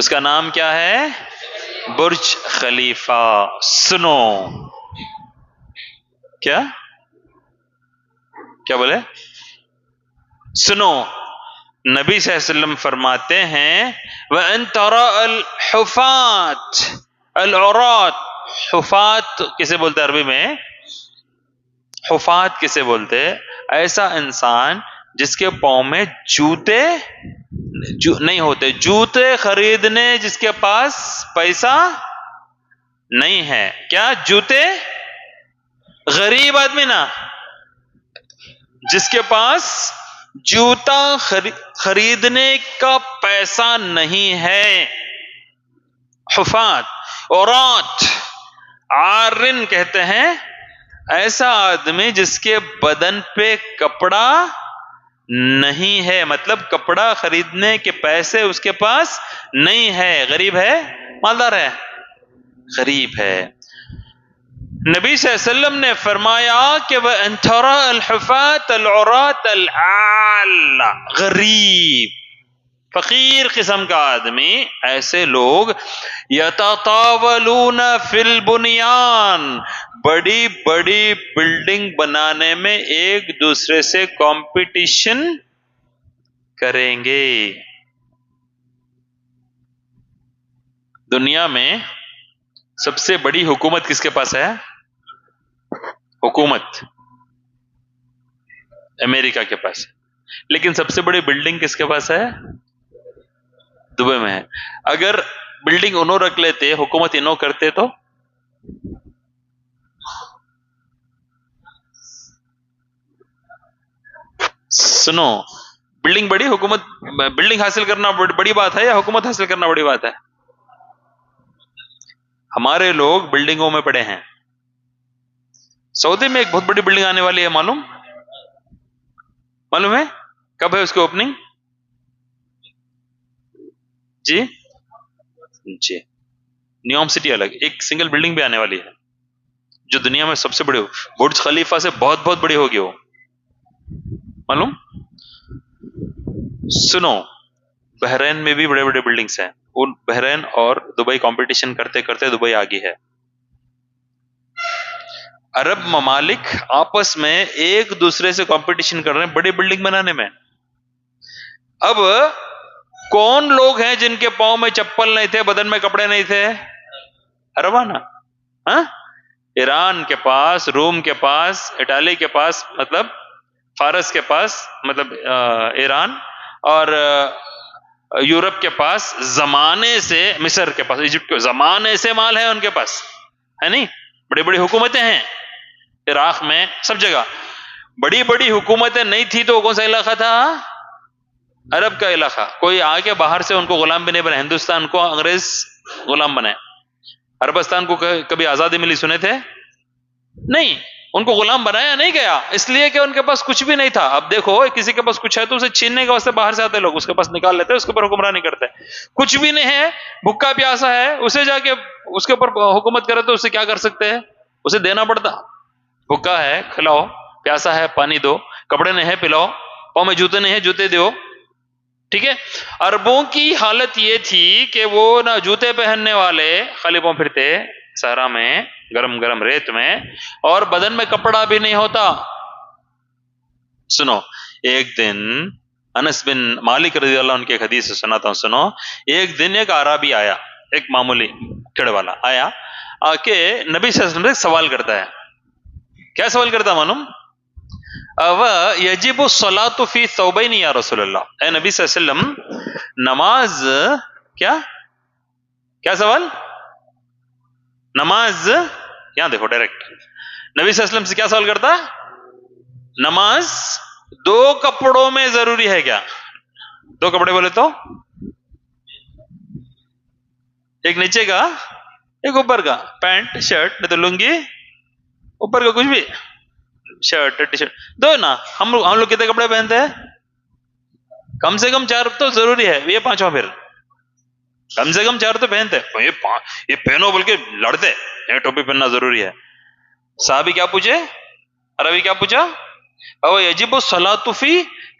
اس کا نام کیا ہے؟ برج خلیفہ. سنو کیا بولے؟ سنو، نبی صلی اللہ علیہ وسلم فرماتے ہیں وَأَن تَرَى الْحُفَاةَ الْعُرَاةَ. حفات کسے بولتے عربی میں؟ حفات کسے بولتے؟ ایسا انسان جس کے پاؤں میں جوتے نہیں ہوتے، جوتے خریدنے جس کے پاس پیسہ نہیں ہے. کیا جوتے؟ غریب آدمی نا، جس کے پاس جوتا خریدنے کا پیسہ نہیں ہے. حفات. عورات عارن کہتے ہیں ایسا آدمی جس کے بدن پہ کپڑا نہیں ہے، مطلب کپڑا خریدنے کے پیسے اس کے پاس نہیں ہے. غریب ہے مالدار ہے؟ غریب ہے. نبی صلی اللہ علیہ وسلم نے فرمایا کہ وَأَن تَرَى الْحُفَاةَ الْعُرَاةَ الْعَالَّ. غریب فقیر قسم کا آدمی، ایسے لوگ یتطاولون فی البنیان، بڑی بڑی بلڈنگ بنانے میں ایک دوسرے سے کمپٹیشن کریں گے. دنیا میں سب سے بڑی حکومت کس کے پاس ہے؟ حکومت امریکہ کے پاس ہے. لیکن سب سے بڑی بلڈنگ کس کے پاس ہے؟ دبئی میں ہے. اگر بلڈنگ انہوں رکھ لیتے، حکومت انہوں کرتے تو سنو، بلڈنگ بڑی، حکومت بلڈنگ حاصل کرنا بڑی بات ہے یا حکومت حاصل کرنا بڑی بات ہے؟ ہمارے لوگ بلڈنگوں میں پڑے ہیں. سعودی میں ایک بہت بڑی بلڈنگ آنے والی ہے، معلوم ہے؟ کب ہے اس کی اوپننگ؟ جی نیوم سٹی الگ ایک سنگل بلڈنگ بھی آنے والی ہے جو دنیا میں سب سے بڑی ہو، برج خلیفہ سے بہت بہت بڑی ہوگی وہ، معلوم؟ سنو، بحرین میں بھی بڑے بڑے بلڈنگز ہیں. ان بحرین اور دبئی کمپٹیشن کرتے کرتے دبئی آگی ہے. عرب ممالک آپس میں ایک دوسرے سے کمپٹیشن کر رہے ہیں بڑی بلڈنگ بنانے میں. اب کون لوگ ہیں جن کے پاؤں میں چپل نہیں تھے، بدن میں کپڑے نہیں تھے؟ عربانا. ایران کے پاس، روم کے پاس، اٹالی کے پاس، مطلب فارس کے پاس، مطلب ایران، اور یورپ کے پاس زمانے سے، مصر کے پاس، ایجپٹ کے زمانے سے مال ہے ان کے پاس، ہے نہیں؟ بڑی بڑی حکومتیں ہیں عراق میں، سب جگہ بڑی بڑی حکومتیں نہیں تھی تو کون سا علاقہ تھا؟ عرب کا علاقہ. کوئی آ کے باہر سے ان کو غلام بھی نہیں بنا. ہندوستان کو انگریز غلام بنائے. عربستان کو کبھی آزادی ملی سنے تھے؟ نہیں. ان کو غلام بنایا نہیں گیا، اس لیے کہ ان کے پاس کچھ بھی نہیں تھا. اب دیکھو کسی کے پاس کچھ ہے تو اسے چھیننے کے واسطے باہر سے آتے لوگ، اس کے پاس نکال لیتے، اس کے اوپر حکمرانی کرتے. کچھ بھی نہیں ہے، بھوکا پیاسا ہے، اسے جا کے اس کے اوپر حکومت کرے تو اسے کیا کر سکتے ہیں؟ اسے دینا پڑتا. بھوکا ہے کھلاؤ، پیاسا ہے پانی دو، کپڑے نہیں ہے پلاؤ، پاؤں میں جوتے نہیں ہے جوتے دو. ٹھیک ہے. عربوں کی حالت یہ تھی کہ وہ نہ جوتے پہننے والے خالی پاؤں پھرتے صحرا میں، گرم گرم ریت میں، اور بدن میں کپڑا بھی نہیں ہوتا. سنو، ایک دن انس بن مالک رضی اللہ عنہ کی ایک حدیث سے سناتا ہوں. سنو، ایک دن ایک عربی آیا، ایک معمولی کھڑے والا آیا، آ کے نبی صلی اللہ علیہ وسلم سے سوال کرتا ہے. کیا سوال کرتا معلوم؟ یجب الصلاۃ فی ثوبین یا رسول اللہ. اے نبی صلی اللہ علیہ وسلم، نماز کیا سوال؟ نماز، یہاں دیکھو ڈائریکٹ نبی صلی اللہ علیہ وسلم سے کیا سوال کرتا؟ نماز دو کپڑوں میں ضروری ہے کیا؟ دو کپڑے بولے تو ایک نیچے کا ایک اوپر کا، پینٹ شرٹ، نہیں تو لنگی، اوپر کا کچھ بھی، شرٹ ٹی شرٹ دو نا. ہم لوگ کتنے کپڑے پہنتے ہیں؟ کم سے کم 4 تو ضروری ہے. یہ 5واں پھر کم سے کم 4 تو پہنتے ہیں. یہ پہنو بلکہ لڑتے، یہ ٹوپی پہننا ضروری ہے. صحابی کیا پوچھے؟ عربی کیا پوچھا؟ او یجب الصلاۃ فی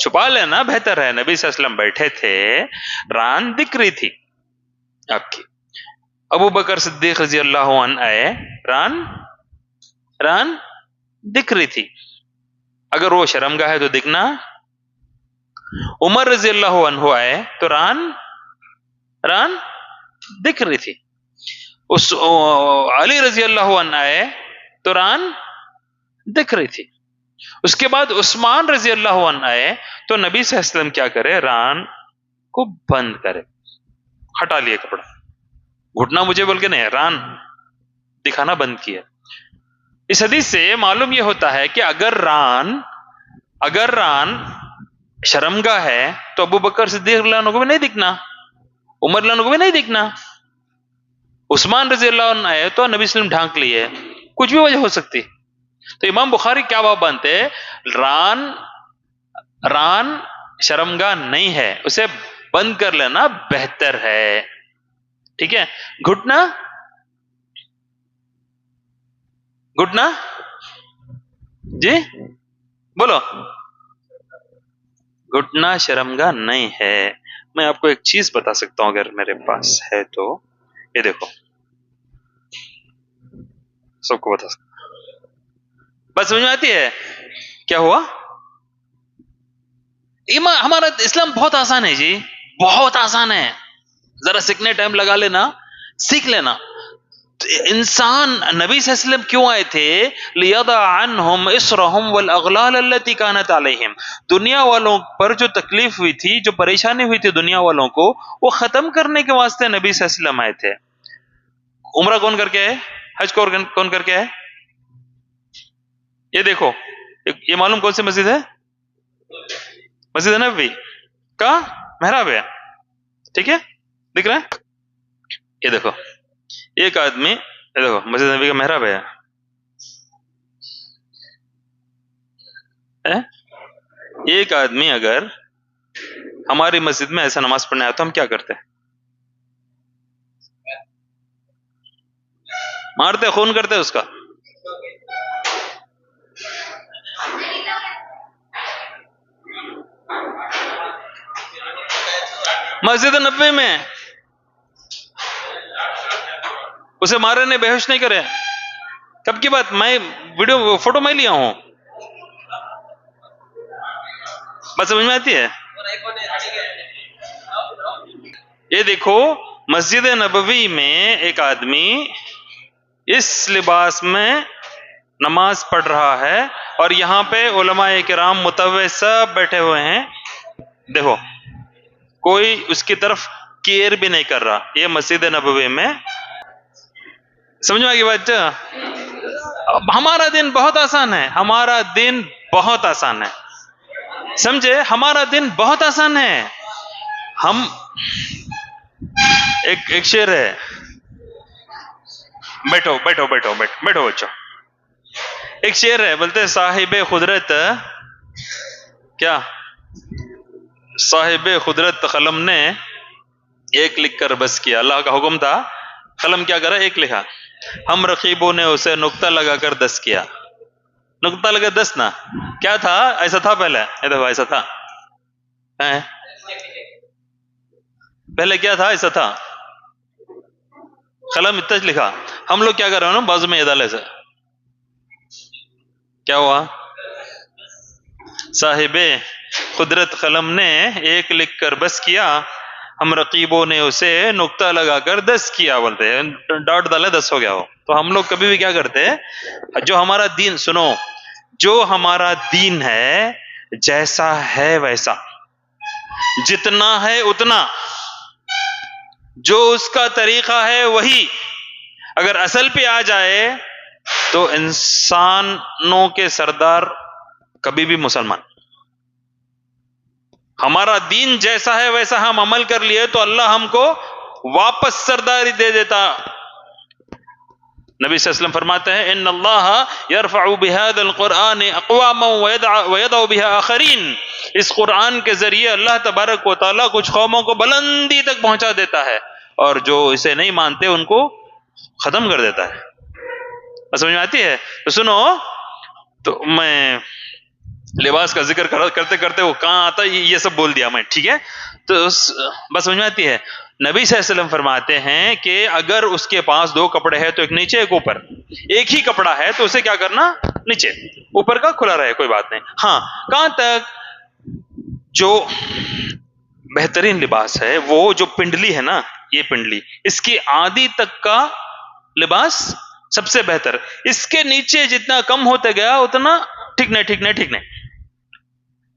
چھپا لینا بہتر ہے. نبی صلی اللہ علیہ وسلم بیٹھے تھے, ران دکھ رہی تھی آپ کی. ابو بکر صدیق رضی اللہ عنہ آئے, ران دکھ رہی تھی. اگر وہ شرمگاہ ہے تو دکھنا. عمر رضی اللہ عنہ آئے تو ران دکھ رہی تھی. علی رضی اللہ عنہ آئے تو ران دکھ رہی تھی. اس کے بعد عثمان رضی اللہ عنہ آئے تو نبی صلی اللہ علیہ وسلم کیا کرے, ران کو بند کرے, ہٹا لیے کپڑا. گھٹنا مجھے بول کے نہیں, ران دکھانا بند کیا. اس حدیث سے معلوم یہ ہوتا ہے کہ اگر ران شرمگاہ ہے تو ابو بکر صدیق اللہ عنہ کو بھی نہیں دکھنا, عمر اللہ عنہ کو بھی نہیں دکھنا. عثمان رضی اللہ عنہ آئے تو نبی صلی اللہ علیہ وسلم ڈھانک لیے, کچھ بھی وجہ ہو سکتی. تو امام بخاری کیا باب بنتے, ران شرمگاہ نہیں ہے, اسے بند کر لینا بہتر ہے. ٹھیک ہے. گھٹنا جی بولو, گھٹنا شرمگاہ نہیں ہے. میں آپ کو ایک چیز بتا سکتا ہوں اگر میرے پاس ہے تو. یہ دیکھو, سب کو بتا سکتا ہوں. بات سمجھ میں آتی ہے کیا ہوا؟ ہمارا اسلام بہت آسان ہے جی, بہت آسان ہے. ذرا سیکھنے ٹائم لگا لینا, سیکھ لینا. انسان نبی صلی اللہ علیہ وسلم کیوں آئے تھے؟ لِيَضَعَ عَنْهُمْ إِصْرَهُمْ وَالْأَغْلَالَ الَّتِي كَانَتْ عَلَيْهِمْ. دنیا والوں پر جو تکلیف ہوئی تھی, جو پریشانی ہوئی تھی دنیا والوں کو, وہ ختم کرنے کے واسطے نبی صلی اللہ علیہ وسلم آئے تھے. عمرہ کون کر کے آئے؟ حج کون کر کے آئے؟ یہ دیکھو, یہ معلوم کون سی مسجد ہے؟ مسجد نبوی کا محراب ہے. ٹھیک ہے, دکھ رہا ہے؟ یہ دیکھو, ایک آدمی, یہ دیکھو مسجد نبی کا محراب ہے. ایک آدمی اگر ہماری مسجد میں ایسا نماز پڑھنے آیا تو ہم کیا کرتے؟ مارتے, خون کرتے اس کا. مسجد نبوی میں اسے مارے نہیں, بے ہوش نہیں کرے. کب کی بات؟ میں ویڈیو فوٹو میں لیا ہوں. بات سمجھ میں آتی ہے؟ یہ دیکھو, مسجد نبوی میں ایک آدمی اس لباس میں نماز پڑھ رہا ہے, اور یہاں پہ علماء کرام متوع سب بیٹھے ہوئے ہیں. دیکھو, کوئی اس کی طرف کیئر بھی نہیں کر رہا. یہ مسجد نبوی میں. سمجھ میں آ گئی بات؟ ہمارا دین بہت آسان ہے, ہمارا دین بہت آسان ہے. سمجھے, ہمارا دین بہت آسان ہے. ہم ایک شعر ہے, بیٹھو بچوں. ایک شعر ہے, بولتے صاحب قدرت, کیا صاحب قدرت قلم نے ایک لکھ کر بس کیا. اللہ کا حکم تھا, قلم کیا کرا؟ ایک لکھا. ہم رقیبوں نے اسے نقطہ لگا کر 10 کیا. نقطہ لگا 10 نا, کیا تھا؟ ایسا تھا پہلے. یہ دیکھو, ایسا تھا پہلے. کیا تھا؟ ایسا تھا. قلم اتنا لکھا. ہم لوگ کیا کر رہے ہیں نا, بازو میں یہ ڈالے سے, کیا ہوا؟ صاحب قدرت قلم نے ایک لکھ کر بس کیا, ہم رقیبوں نے اسے نقطہ لگا کر 10 کیا. بولتے ہیں ڈاٹ ڈالے 10 ہو گیا ہو. تو ہم لوگ کبھی بھی کیا کرتے ہیں, جو ہمارا دین, سنو, جو ہمارا دین ہے جیسا ہے ویسا, جتنا ہے اتنا, جو اس کا طریقہ ہے وہی, اگر اصل پہ آ جائے تو انسانوں کے سردار کبھی بھی مسلمان. ہمارا دین جیسا ہے ویسا ہم عمل کر لیے تو اللہ ہم کو واپس سرداری دے دیتا. نبی صلی اللہ علیہ وسلم فرماتے ہیں, ان اللہ یرفع بهذا القرآن اقواما ویضع بها آخرین. اس قرآن کے ذریعے اللہ تبارک و تعالیٰ کچھ قوموں کو بلندی تک پہنچا دیتا ہے, اور جو اسے نہیں مانتے ان کو ختم کر دیتا ہے. سمجھ میں آتی ہے؟ تو سنو, تو میں لباس کا ذکر کرتے کرتے وہ کہاں آتا یہ سب بول دیا میں، ٹھیک ہے؟ تو بس سمجھ میں آتی ہے. نبی صلی اللہ علیہ وسلم فرماتے ہیں کہ اگر اس کے پاس دو کپڑے ہیں تو ایک نیچے ایک اوپر، ایک ہی کپڑا ہے تو اسے کیا کرنا؟ نیچے، اوپر کا کھلا رہے کوئی بات نہیں. ہاں، کہاں تک؟ جو بہترین لباس ہے وہ جو پنڈلی ہے نا، یہ پنڈلی، اس کی آدھی تک کا لباس سب سے بہتر. اس کے نیچے جتنا کم ہوتا گیا اتنا ٹھیک نہیں ٹھیک نہیں ٹھیک نہیں،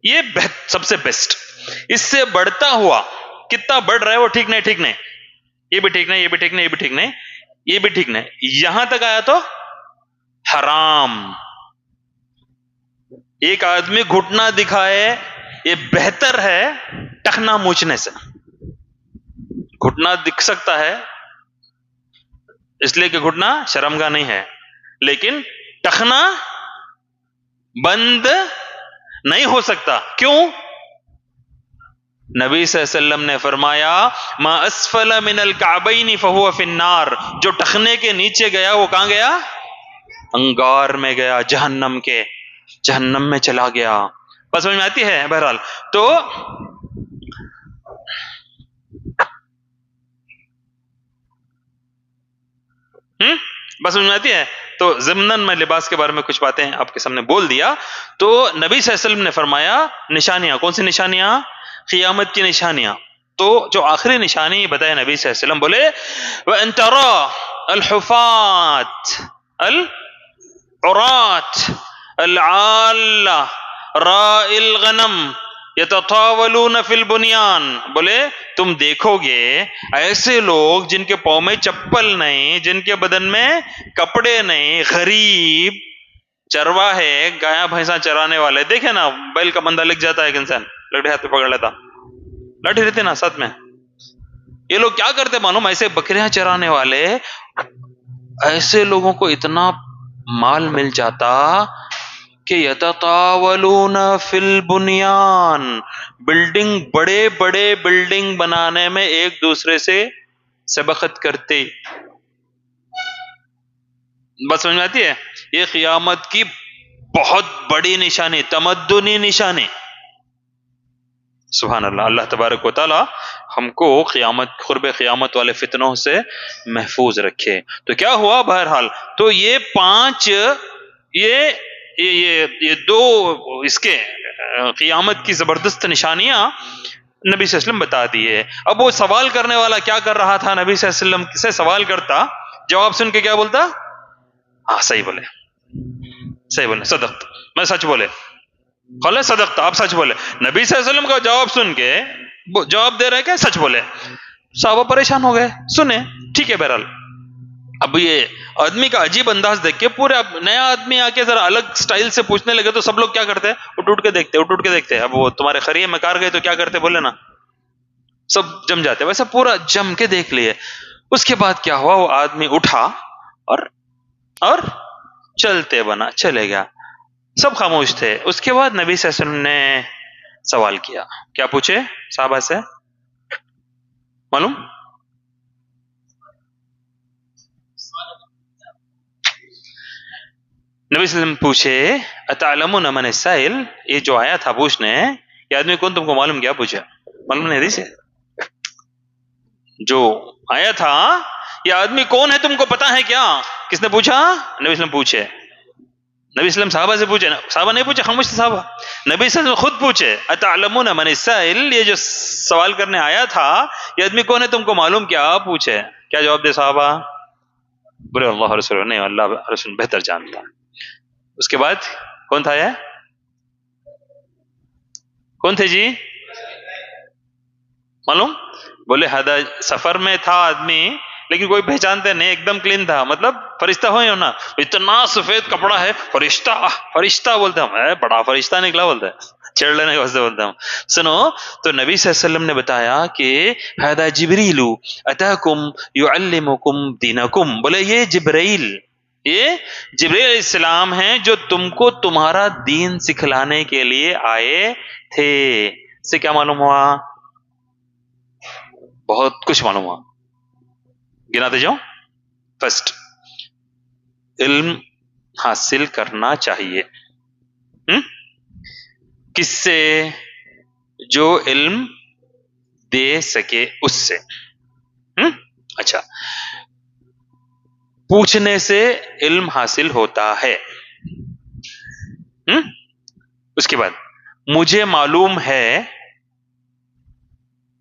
یہ سب سے بیسٹ. اس سے بڑھتا ہوا کتنا بڑھ رہا ہے وہ ٹھیک نہیں ٹھیک نہیں، یہ بھی ٹھیک نہیں، یہ بھی ٹھیک نہیں، یہ بھی ٹھیک نہیں، یہ بھی ٹھیک نہیں، یہاں تک آیا تو حرام. ایک آدمی گھٹنا دکھائے یہ بہتر ہے ٹخنا موچنے سے. گھٹنا دکھ سکتا ہے اس لیے کہ گھٹنا شرمگاہ نہیں ہے، لیکن ٹخنا بند نہیں ہو سکتا. کیوں؟ نبی صلی اللہ علیہ وسلم نے فرمایا ما اسفل من الکعبین فہو فی النار، جو ٹخنے کے نیچے گیا وہ کہاں گیا؟ انگار میں گیا، جہنم کے، جہنم میں چلا گیا. بس سمجھ میں آتی ہے؟ بہرحال تو بس سمجھ میں آتی ہے. تو ضمناً میں لباس کے بارے میں کچھ باتیں آپ کے سامنے بول دیا. تو نبی صلی اللہ علیہ وسلم نے فرمایا نشانیاں، کون سی نشانیاں؟ قیامت کی نشانیاں. تو جو آخری نشانی بتایا نبی صلی اللہ علیہ وسلم، بولے وَأَن تَرَى الْحُفَاةَ الْعُرَاةَ الْعَالَّةَ رَاعِي الْغَنَمِ یتطاولون فی البنیان. بولے تم دیکھو گے ایسے لوگ جن کے پاؤں میں چپل نہیں، جن کے بدن میں کپڑے نہیں، غریب چرواہے، گایا بھینساں چرانے والے. دیکھے نا بیل کا بندہ لگ جاتا ہے، ایک انسان لکڑی ہاتھ پہ پکڑ لیتا، لاٹھی رہتے نا ساتھ میں. یہ لوگ کیا کرتے معلوم؟ ایسے بکریاں چرانے والے، ایسے لوگوں کو اتنا مال مل جاتا کہ یتطاولون فی البنیان، بلڈنگ، بڑے بڑے بلڈنگ بنانے میں ایک دوسرے سے سبقت کرتے. بس سمجھ میں آتی ہے؟ یہ قیامت کی بہت بڑی نشانی، تمدنی نشانی. سبحان اللہ. اللہ تبارک و تعالی ہم کو قیامت، قرب قیامت والے فتنوں سے محفوظ رکھے. تو کیا ہوا؟ بہرحال تو یہ پانچ، یہ دو اس کے قیامت کی زبردست نشانیاں نبی صلی اللہ علیہ وسلم بتا دیے. اب وہ سوال کرنے والا کیا کر رہا تھا؟ نبی صلی اللہ علیہ وسلم سے سوال کرتا، جواب سن کے کیا بولتا؟ ہاں صحیح بولے، صحیح بولے، صدقت، میں سچ بولے، قال صدقت، آپ سچ بولے. نبی صلی اللہ علیہ وسلم کا جواب سن کے جواب دے رہے کہ سچ بولے. صحابہ پریشان ہو گئے، سنے ٹھیک ہے. بہرحال اب یہ آدمی کا عجیب انداز دیکھ کے پورے نیا آدمی آ کے ذرا الگ سٹائل سے پوچھنے لگے تو سب لوگ کیا کرتے؟ اٹھ اٹھ کے دیکھتے، اٹھ اٹھ کے دیکھتے. اب وہ تمہارے خریے میں کار گئے تو کیا کرتے بولے نا، سب جم جاتے. ویسا پورا جم کے دیکھ لیے. اس کے بعد کیا ہوا؟ وہ آدمی اٹھا اور چلتے بنا چلے گیا. سب خاموش تھے. اس کے بعد نبی صلی اللہ علیہ وسلم نے سوال کیا. کیا پوچھے صحابہ سے معلوم؟ نبی صلی اللہ علیہ وسلم پوچھے اتعلمون من السائل، یہ جو آیا تھا پوچھنے، یہ آدمی کون تم کو معلوم؟ کیا پوچھا؟ معلوم نہیں حدیث ہے جو آیا تھا، یہ آدمی کون ہے تم کو پتا ہے کیا؟ کس نے پوچھا؟ نبی صلی اللہ علیہ وسلم پوچھے. نبی صلی اللہ علیہ وسلم صحابہ سے پوچھے، صحابہ نہیں پوچھے، خاموش تھے صحابہ. نبی صلی اللہ علیہ وسلم خود پوچھے اتعلمون من السائل، یہ جو سوال کرنے آیا تھا یہ آدمی کون ہے تم کو معلوم کیا؟ پوچھے. کیا جواب دے صحابہ؟ بولے اللہ رسول، نہیں اللہ رسول بہتر جانتا. اس کے بعد کون تھا یہ؟ کون تھے جی معلوم؟ بولے ہدا سفر میں تھا آدمی لیکن کوئی پہچانتے نہیں، ایک دم کلین تھا. مطلب فرشتہ ہوئے ہو نا، اتنا سفید کپڑا ہے، فرشتہ فرشتہ بولتے ہم، بڑا فرشتہ نکلا بولتے ہیں، چھیڑ لینے کے واسطے بولتے ہم. سنو تو نبی صلی اللہ علیہ وسلم نے بتایا کہ ہذا جبریل اتاکم یعلمکم دینکم. بولے یہ جبرائیل، یہ جبرائیل علیہ السلام ہیں جو تم کو تمہارا دین سکھلانے کے لیے آئے تھے. اس سے کیا معلوم ہوا؟ بہت کچھ معلوم ہوا. گناتے جاؤ. فرسٹ، علم حاصل کرنا چاہیے. کس سے؟ جو علم دے سکے اس سے. اچھا، پوچھنے سے علم حاصل ہوتا ہے. اس کے بعد مجھے معلوم ہے،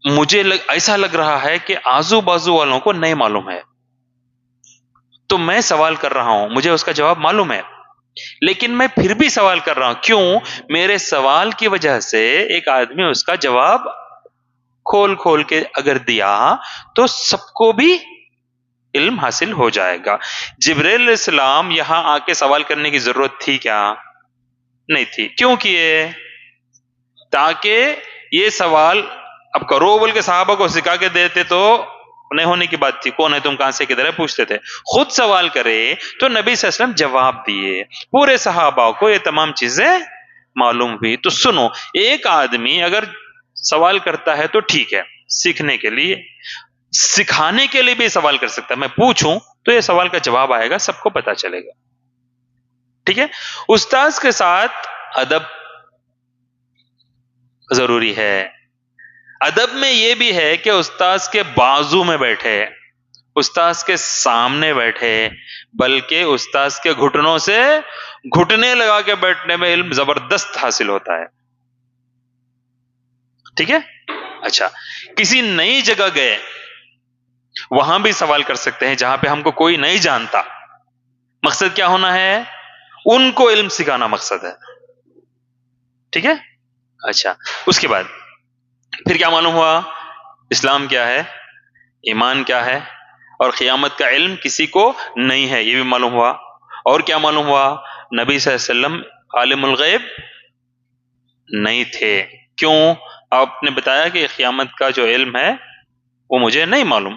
مجھے ایسا لگ رہا ہے کہ آزو بازو والوں کو نہیں معلوم ہے، تو میں سوال کر رہا ہوں، مجھے اس کا جواب معلوم ہے، لیکن میں پھر بھی سوال کر رہا ہوں. کیوں؟ میرے سوال کی وجہ سے ایک آدمی اس کا جواب کھول کھول کے اگر دیا تو سب کو بھی علم حاصل ہو جائے گا. جبرائیل علیہ السلام یہاں آ کے سوال کرنے کی ضرورت تھی کیا؟ نہیں تھی. کیوں کیے؟ تاکہ یہ سوال اب کرو بول کے صحابہ کو سکھا کے دیتے تو نہیں ہونے کی بات تھی. کون ہے تم، کہاں سے، کدھر ہے، پوچھتے تھے. خود سوال کرے تو نبی صلی اللہ علیہ وسلم جواب دیے، پورے صحابہ کو یہ تمام چیزیں معلوم ہوئی. تو سنو، ایک آدمی اگر سوال کرتا ہے تو ٹھیک ہے، سیکھنے کے لیے، سکھانے کے لیے بھی سوال کر سکتا ہے. میں پوچھوں تو یہ سوال کا جواب آئے گا، سب کو پتا چلے گا. ٹھیک ہے. استاذ کے ساتھ ادب ضروری ہے. ادب میں یہ بھی ہے کہ استاذ کے بازو میں بیٹھے، استاذ کے سامنے بیٹھے، بلکہ استاذ کے گھٹنوں سے گھٹنے لگا کے بیٹھنے میں علم زبردست حاصل ہوتا ہے. ٹھیک ہے. اچھا، کسی نئی جگہ گئے، وہاں بھی سوال کر سکتے ہیں جہاں پہ ہم کو کوئی نہیں جانتا. مقصد کیا ہونا ہے؟ ان کو علم سکھانا مقصد ہے. ٹھیک ہے. اچھا، اس کے بعد پھر کیا معلوم ہوا؟ اسلام کیا ہے، ایمان کیا ہے، اور قیامت کا علم کسی کو نہیں ہے، یہ بھی معلوم ہوا. اور کیا معلوم ہوا؟ نبی صلی اللہ علیہ وسلم عالم الغیب نہیں تھے. کیوں؟ آپ نے بتایا کہ قیامت کا جو علم ہے وہ مجھے نہیں معلوم.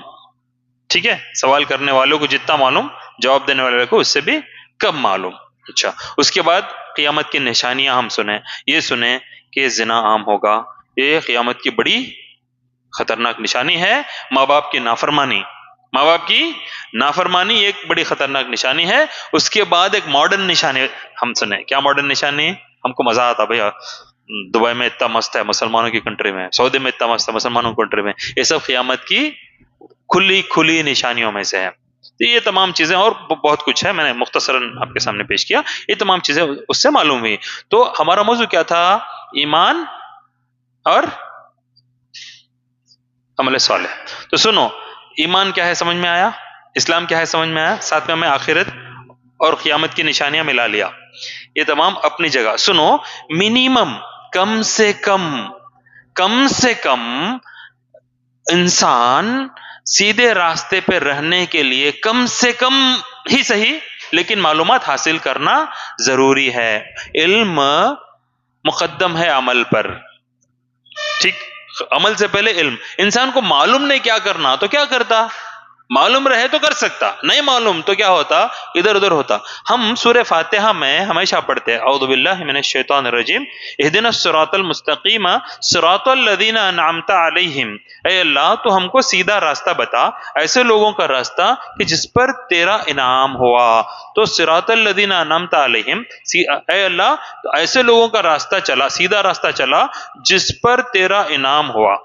ٹھیک ہے. سوال کرنے والوں کو جتنا معلوم، جواب دینے والوں کو اس سے بھی کم معلوم. اچھا، اس کے بعد قیامت کی نشانیاں ہم سنیں. یہ سنیں کہ زنا عام ہوگا، یہ قیامت کی بڑی خطرناک نشانی ہے. ماں باپ کی نافرمانی، ماں باپ کی نافرمانی ایک بڑی خطرناک نشانی ہے. اس کے بعد ایک ماڈرن نشانی ہم سنیں. کیا ماڈرن نشانی؟ ہم کو مزہ آتا بھیا، دبئی میں اتنا مست ہے مسلمانوں کی کنٹری میں، سعودی میں اتنا مست ہے مسلمانوں کی کنٹری میں، یہ سب قیامت کی کھلی کھلی نشانیوں میں سے ہے. تو یہ تمام چیزیں اور بہت کچھ ہے، میں نے مختصراً آپ کے سامنے پیش کیا. یہ تمام چیزیں اس سے معلوم ہوئی. تو ہمارا موضوع کیا تھا؟ ایمان اور عمل صالح. تو سنو، ایمان کیا ہے سمجھ میں آیا، اسلام کیا ہے سمجھ میں آیا، ساتھ میں ہمیں آخرت اور قیامت کی نشانیاں ملا لیا. یہ تمام اپنی جگہ. سنو، منیمم کم سے کم انسان سیدھے راستے پہ رہنے کے لیے کم سے کم ہی صحیح لیکن معلومات حاصل کرنا ضروری ہے. علم مقدم ہے عمل پر. ٹھیک، عمل سے پہلے علم. انسان کو معلوم نہیں کیا کرنا تو کیا کرتا؟ معلوم رہے تو کر سکتا، نہیں معلوم تو کیا ہوتا؟ ادھر ادھر ہوتا. ہم سورہ فاتحہ میں ہمیشہ پڑھتے ہیں اعوذ باللہ من الشیطان الرجیم اہدنا الصراط المستقیم صراط الذین انعمت علیہم. اے اللہ تو ہم کو سیدھا راستہ بتا، ایسے لوگوں کا راستہ کہ جس پر تیرا انعام ہوا. تو صراط الذین انعمت علیہم، اے اللہ تو ایسے لوگوں کا راستہ چلا، سیدھا راستہ چلا جس پر تیرا انعام ہوا.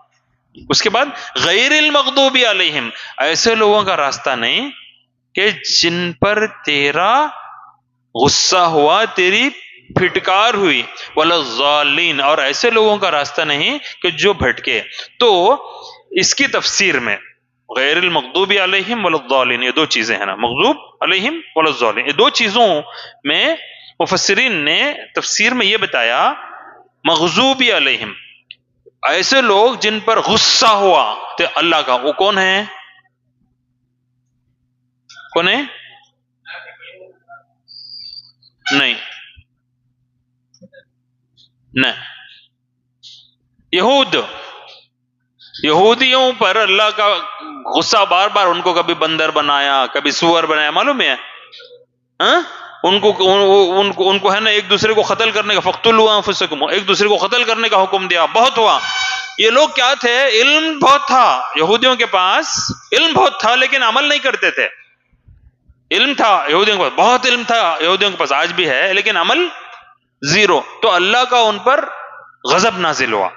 اس کے بعد غیر المغضوب علیہم، ایسے لوگوں کا راستہ نہیں کہ جن پر تیرا غصہ ہوا، تیری پھٹکار ہوئی. ولا الضالین، اور ایسے لوگوں کا راستہ نہیں کہ جو بھٹکے. تو اس کی تفسیر میں غیر المغضوب علیہم ولا الضالین، یہ دو چیزیں ہیں نا، مغضوب علیہم ولا الضالین، یہ دو چیزوں میں مفسرین نے تفسیر میں یہ بتایا مغضوب علیہم، ایسے لوگ جن پر غصہ ہوا تو اللہ کا، وہ کون ہے؟ کون ہے؟ نہیں یہودیوں پر اللہ کا غصہ بار بار، ان کو کبھی بندر بنایا، کبھی سور بنایا، معلوم ہے؟ ان کو ہے نا ایک دوسرے کو قتل کرنے کا، فقتلوا انفسکم، ایک دوسرے کو قتل کرنے کا حکم دیا، بہت ہوا. یہ لوگ کیا تھے؟ علم بہت تھا یہودیوں کے پاس، علم بہت تھا لیکن عمل نہیں کرتے تھے. علم تھا یہودیوں کے پاس، بہت علم تھا یہودیوں کے پاس، آج بھی ہے، لیکن عمل زیرو. تو اللہ کا ان پر غضب نازل ہوا،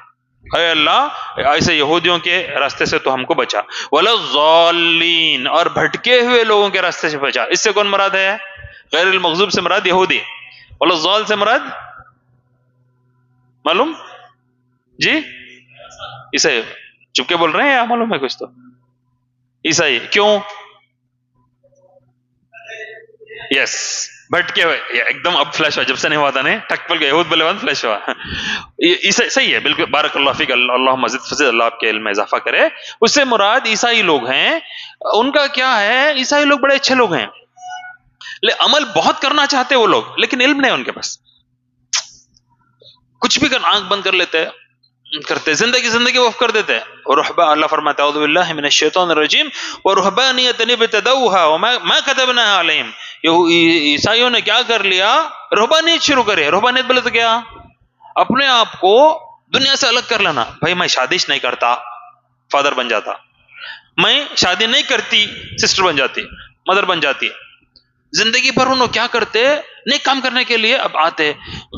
اے اللہ ایسے یہودیوں کے راستے سے تو ہم کو بچا، وَلَضَّالِّينَ اور بھٹکے ہوئے لوگوں کے راستے سے بچا۔ اس سے کون مراد ہے؟ غیر المغضوب سے مراد یہودی، وَلَضَّال سے مراد معلوم؟ جی عیسائی، چپ کے بول رہے ہیں یا معلوم ہے کچھ تو؟ عیسائی کیوں؟ یس بھٹکے ہوئے، ایک دم اب فلیش ہوا، جب سے نہیں ہوا تھا نہیں ٹک پل کے یہود بولے بعد فلیش ہوا۔ عیسائی صحیح ہے بالکل، بارک اللہ فیک، اللہ مزید فضل، اللہ آپ کے علم میں اضافہ کرے۔ اس سے مراد عیسائی لوگ ہیں۔ ان کا کیا ہے، عیسائی لوگ بڑے اچھے لوگ ہیں، عمل بہت کرنا چاہتے وہ لوگ، لیکن علم نہیں ان کے پاس، کچھ بھی کرنا، آنکھ بند کر لیتے کرتے، زندگی وقف کر دیتے۔ اور رہبا، اللہ فرماتا ہے اعوذ باللہ من الشیطان الرجیم ورہبانیۃ ابتدعوها وما كتبناها علیہم۔ عیسائیوں نے کیا کر لیا، رہبانیت شروع کرے۔ رہبانیت بولے تو کیا، اپنے آپ کو دنیا سے الگ کر لینا۔ بھائی میں شادیش نہیں کرتا، فادر بن جاتا، میں شادی نہیں کرتی، سسٹر بن جاتی، مدر بن جاتی۔ زندگی بھر انہوں کیا کرتے، نیک کام کرنے کے لیے اب آتے،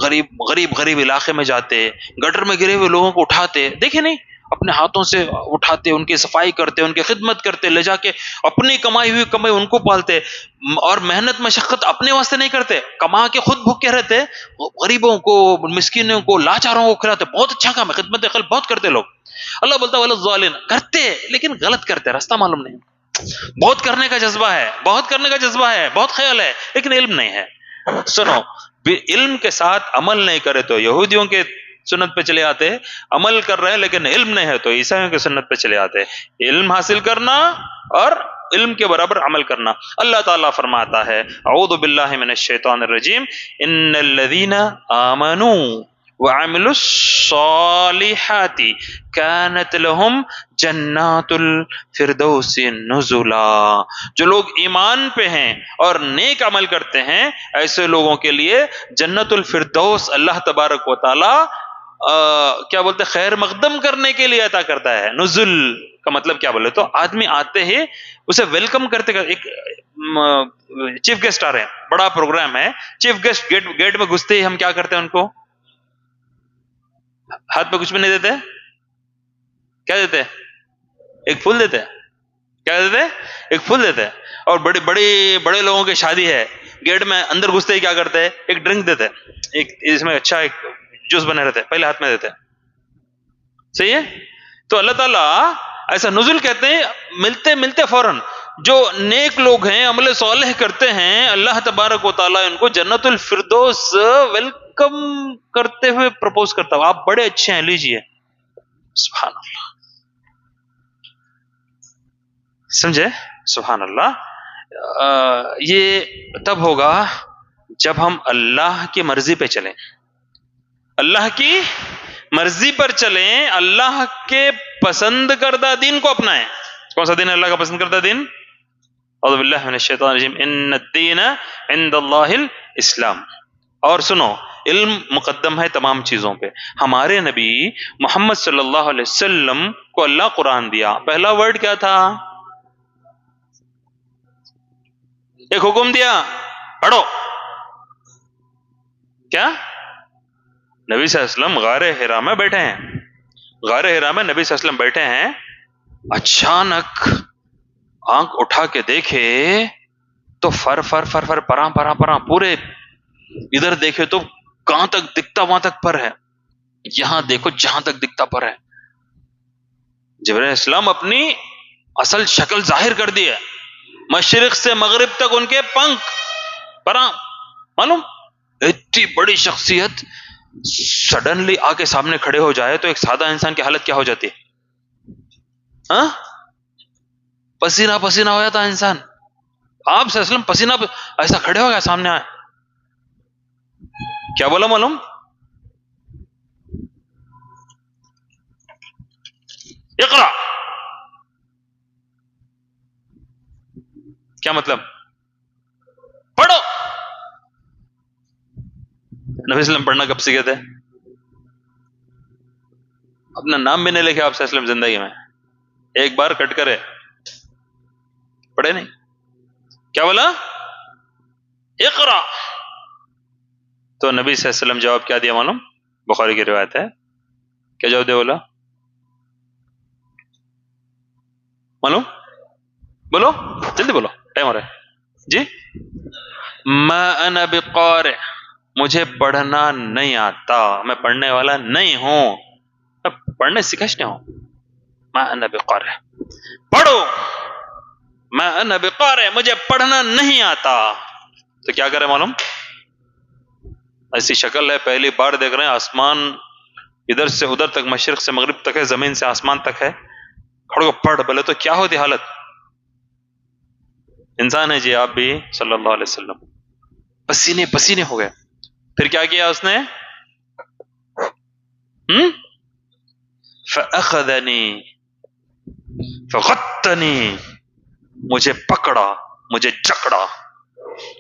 غریب علاقے میں جاتے، گٹر میں گرے ہوئے لوگوں کو اٹھاتے، دیکھیں نہیں اپنے ہاتھوں سے اٹھاتے، ان کی صفائی کرتے، ان کی خدمت کرتے، لے جا کے اپنی کمائی ہوئی کمائی ان کو پالتے، اور محنت مشقت اپنے واسطے نہیں کرتے، کما کے خود بھوکے رہتے، غریبوں کو، مسکینوں کو، لاچاروں کو کھلاتے۔ بہت اچھا کام ہے، خدمت خلق بہت کرتے لوگ۔ اللہ بولتا ہے ظالم کرتے، لیکن غلط کرتے، راستہ معلوم نہیں۔ بہت کرنے کا جذبہ ہے، بہت کرنے کا جذبہ ہے، بہت خیال ہے، لیکن علم نہیں ہے۔ سنو، علم کے ساتھ عمل نہیں کرے تو یہودیوں کے سنت پہ چلے آتے، عمل کر رہے ہیں لیکن علم نہیں ہے تو عیسائیوں کے سنت پہ چلے آتے۔ علم حاصل کرنا اور علم کے برابر عمل کرنا۔ اللہ تعالیٰ فرماتا ہے اعوذ باللہ من الشیطان الرجیم ان الذین آمنوا وعملوا الصالحات كانت لهم جنات الفردوس نزلا۔ جو لوگ ایمان پہ ہیں اور نیک عمل کرتے ہیں، ایسے لوگوں کے لیے جنت الفردوس اللہ تبارک و تعالی کیا بولتے ہیں، خیر مقدم کرنے کے لیے عطا کرتا ہے۔ نزل کا مطلب کیا بولے تو آدمی آتے ہی اسے ویلکم کرتے، ایک چیف گیسٹ آ رہے ہیں، بڑا پروگرام ہے، چیف گیسٹ گیٹ میں گھستے ہی ہم کیا کرتے ہیں، ان کو ہاتھ پہ کچھ بھی نہیں دیتے، کیا دیتے، ایک پھول دیتے، کیا دیتے، ایک پھول دیتے۔ اور بڑے لوگوں کی شادی ہے، گیٹ میں اندر گھستے ہی کیا کرتے ہیں، ایک ڈرنک دیتے، ایک اس میں اچھا ایک جوس بنے رہتے، پہلے ہاتھ میں دیتے، صحیح ہے۔ تو اللہ تعالیٰ ایسا نزول کہتے ہیں، ملتے فوراً جو نیک لوگ ہیں، عمل صالح کرتے ہیں، اللہ تبارک و تعالیٰ ان کو جنت الفردوس ویلکم کرتے ہوئے پرپوز کرتا ہوں، آپ بڑے اچھے ہیں، لیجئے۔ سبحان اللہ، سمجھے؟ سبحان اللہ۔ یہ تب ہوگا جب ہم اللہ کی مرضی پہ چلیں، اللہ کی مرضی پر چلیں، اللہ کے پسند کردہ دین کو اپنائیں۔ کون سا دین ہے اللہ کا پسند کردہ دین؟ اعوذ باللہ من الشیطان الرجیم ان الدین عند اللہ الاسلام۔ اور سنو، علم مقدم ہے تمام چیزوں پہ۔ ہمارے نبی محمد صلی اللہ علیہ وسلم کو اللہ قرآن دیا، پہلا ورڈ کیا تھا؟ ایک حکم دیا، پڑھو، کیا؟ نبی صلی اللہ علیہ وسلم غار حرا میں بیٹھے ہیں، غار حرا میں نبی صلی اللہ علیہ وسلم بیٹھے ہیں، اچانک آنکھ اٹھا کے دیکھے تو فر پراں پورے، ادھر دیکھے تو کہاں تک دکھتا وہاں تک پر ہے، یہاں دیکھو جہاں تک دکھتا پر ہے۔ جبرائیل السلام اپنی اصل شکل ظاہر کر دی ہے، مشرق سے مغرب تک ان کے پنکھ پراں، معلوم؟ اتنی بڑی شخصیت سڈنلی آ کے سامنے کھڑے ہو جائے تو ایک سادہ انسان کی حالت کیا ہو جاتی ہے؟ ہاں، پسینہ ہو جاتا انسان۔ آپ صلی اللہ علیہ وسلم پسینہ ایسا کھڑے ہو گیا سامنے آئے، کیا بولا معلوم؟ اقرا، کیا مطلب؟ پڑھو۔ نبی صلی اللہ علیہ وسلم پڑھنا کب سیکھے تھے؟ اپنا نام بھی نہیں لکھے آپ صلی اللہ علیہ وسلم زندگی میں، ایک بار کٹ کرے، پڑھے نہیں، کیا بولا؟ اقرا۔ تو نبی صلی اللہ علیہ وسلم جواب کیا دیا معلوم؟ بخاری کی روایت ہے، کیا جواب دے بولا؟ معلوم؟ بولو جلدی بولو، ٹائم ہو رہا ہے جی. ما انا بقارئ، مجھے پڑھنا نہیں آتا، میں پڑھنے والا نہیں ہوں، میں پڑھنے سکھش نہیں ہوں. ما انا بقارئ، پڑھو. ما انا بقارئ، مجھے پڑھنا نہیں آتا. تو کیا کرے معلوم؟ ایسی شکل ہے، پہلی بار دیکھ رہے ہیں، آسمان ادھر سے ادھر تک، مشرق سے مغرب تک ہے، زمین سے آسمان تک ہے، کھڑو پڑھ بولے تو کیا ہوتی حالت؟ انسان ہے جی آپ بھی، صلی اللہ علیہ وسلم، پسینے پسینے ہو گئے. پھر کیا کیا اس نے؟ فأخذنی فغتنی، مجھے پکڑا، مجھے جکڑا.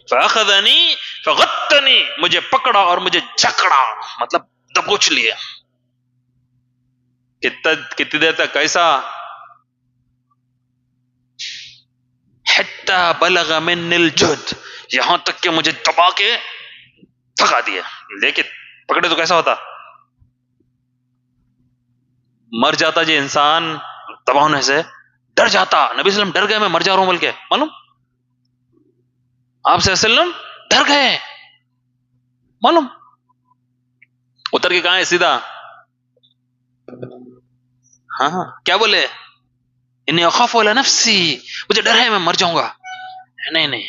فأخذنی فغتنی، مجھے پکڑا اور مجھے جکڑا، مطلب دبوچ لیا. کتنی دیر تک؟ کیسا؟ حتی بلغ من الجہد، یہاں تک کہ مجھے دبا کے تھکا دیا. لیکن پکڑے تو کیسا ہوتا؟ مر جاتا جی انسان دبا ہونے سے، ڈر جاتا. نبی صلی اللہ علیہ وسلم ڈر گئے، میں مر جا رہا ہوں بول کے، معلوم؟ آپ صلی اللہ علیہ وسلم ڈر گئے، معلوم؟ اتر کے کہاں ہے سیدھا؟ ہاں کیا بولے؟ انی اخاف علی نفسی، مجھے ڈر ہے میں مر جاؤں گا. نہیں نہیں،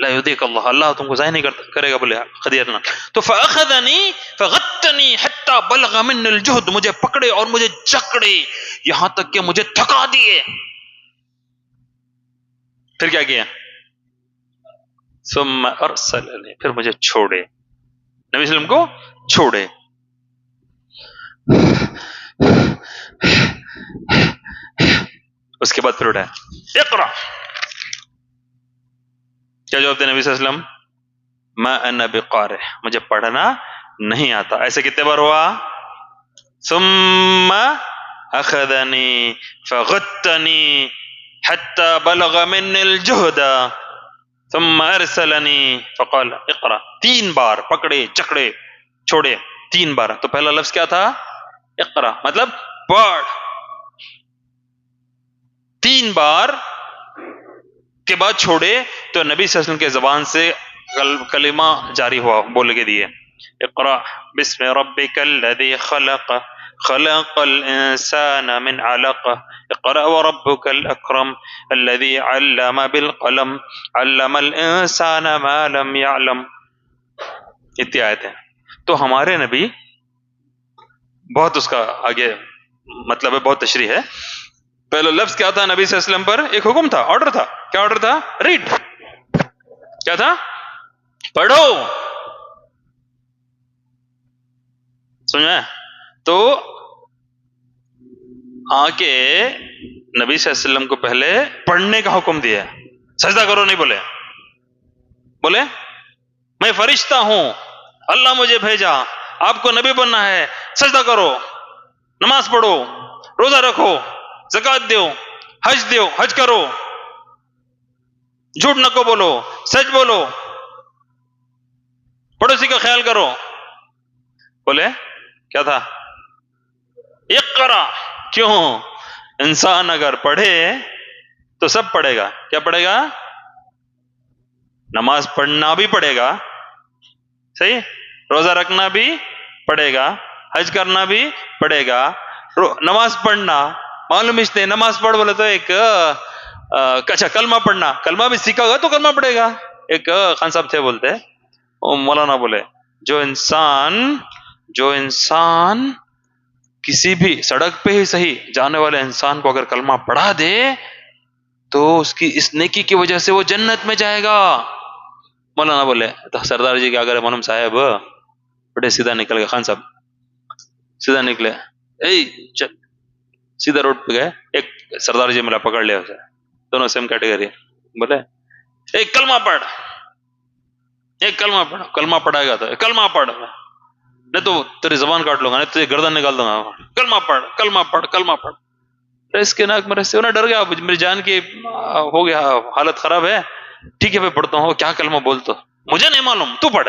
لا یذیق اللہ، اللہ تم کو ضائع نہیں کرے گا بولے خدیجہ. تو فاخذنی فغتنی حتی بلغ من الجہد، مجھے پکڑے اور مجھے جکڑے یہاں تک کہ مجھے تھکا دیے. پھر کیا کیا؟ ثم ارسلنی، پھر مجھے چھوڑے، نبی صلی اللہ علیہ وسلم کو چھوڑے. اس کے بعد پھر اٹھایا، اقرا. کیا جواب دے نبی صلی اللہ علیہ وسلم؟ ما انا بقارئ، مجھے پڑھنا نہیں آتا. ایسے کتنے بار ہوا؟ ثم اخذنی فغتنی حتی بلغ من الجہد ثم ارسلنی فقال اقرا. 3 بار پکڑے چکڑے چھوڑے، 3 بار. تو پہلا لفظ کیا تھا؟ اقرا، مطلب پڑھ. 3 بار کے بعد چھوڑے تو نبی صلی اللہ علیہ وسلم کے زبان سے کلمہ جاری ہوا، بول کے دیے، اقرا بسم ربک الذی خلق خلق الانسان من علق اقرا وربک الاکرم الذی علم بالقلم علم الانسان ما لم يعلم. اتنی آیت ہے. تو ہمارے نبی بہت، اس کا آگے مطلب ہے، بہت تشریح ہے. پہلا لفظ کیا تھا نبی صلی اللہ علیہ وسلم پر؟ ایک حکم تھا، آرڈر تھا. کیا آرڈر تھا؟ ریڈ. کیا تھا؟ پڑھو. سمجھا؟ تو آکے نبی صلی اللہ علیہ وسلم کو پہلے پڑھنے کا حکم دیا. سجدہ کرو نہیں بولے، بولے میں فرشتہ ہوں، اللہ مجھے بھیجا، آپ کو نبی بننا ہے، سجدہ کرو، نماز پڑھو، روزہ رکھو، زکوٰۃ دیو، حج کرو، جھوٹ نہ کو بولو، سچ بولو، پڑوسی کا خیال کرو. بولے کیا تھا؟ اقرا. کیوں؟ انسان اگر پڑھے تو سب پڑھے گا. کیا پڑھے گا؟ نماز پڑھنا بھی پڑھے گا، صحیح، روزہ رکھنا بھی پڑھے گا، حج کرنا بھی پڑھے گا. نماز پڑھنا معلوم اس نے، نماز پڑھ بولے تو ایک اچھا کلمہ پڑھنا، کلمہ بھی سیکھا ہوگا تو کلمہ پڑھے گا. ایک خان صاحب تھے بولتے، مولانا بولے جو انسان کسی بھی سڑک پہ ہی صحیح جانے والے انسان کو اگر کلمہ پڑھا دے تو اس کی اس نیکی کی وجہ سے وہ جنت میں جائے گا. مولانا بولے تو سردار جی کیا کرے معلوم صاحب؟ بڑے سیدھا نکل گئے، خان صاحب سیدھا نکلے، چل سیدھا روڈ پہ گئے. ایک سردار جی ملا، پکڑ لیا اسے، دونوں سیم کیٹیگری. بولے ایک کلمہ پڑھ، ایک کلمہ پڑھ. کلمہ پڑھائے گا تو کلمہ پڑھ، نہیں تو تیری زبان کاٹ لوں گا، نہیں تجھے گردن نکال دوں گا. کلمہ پڑھ، کلمہ پڑھ، کلمہ پڑھ. اس کے ناک میں سے انہیں ڈر گیا، میری جان کی ہو گیا، حالت خراب ہے. ٹھیک ہے میں پڑھتا ہوں. کیا کلمہ بولتا؟ مجھے نہیں معلوم، تو پڑھ.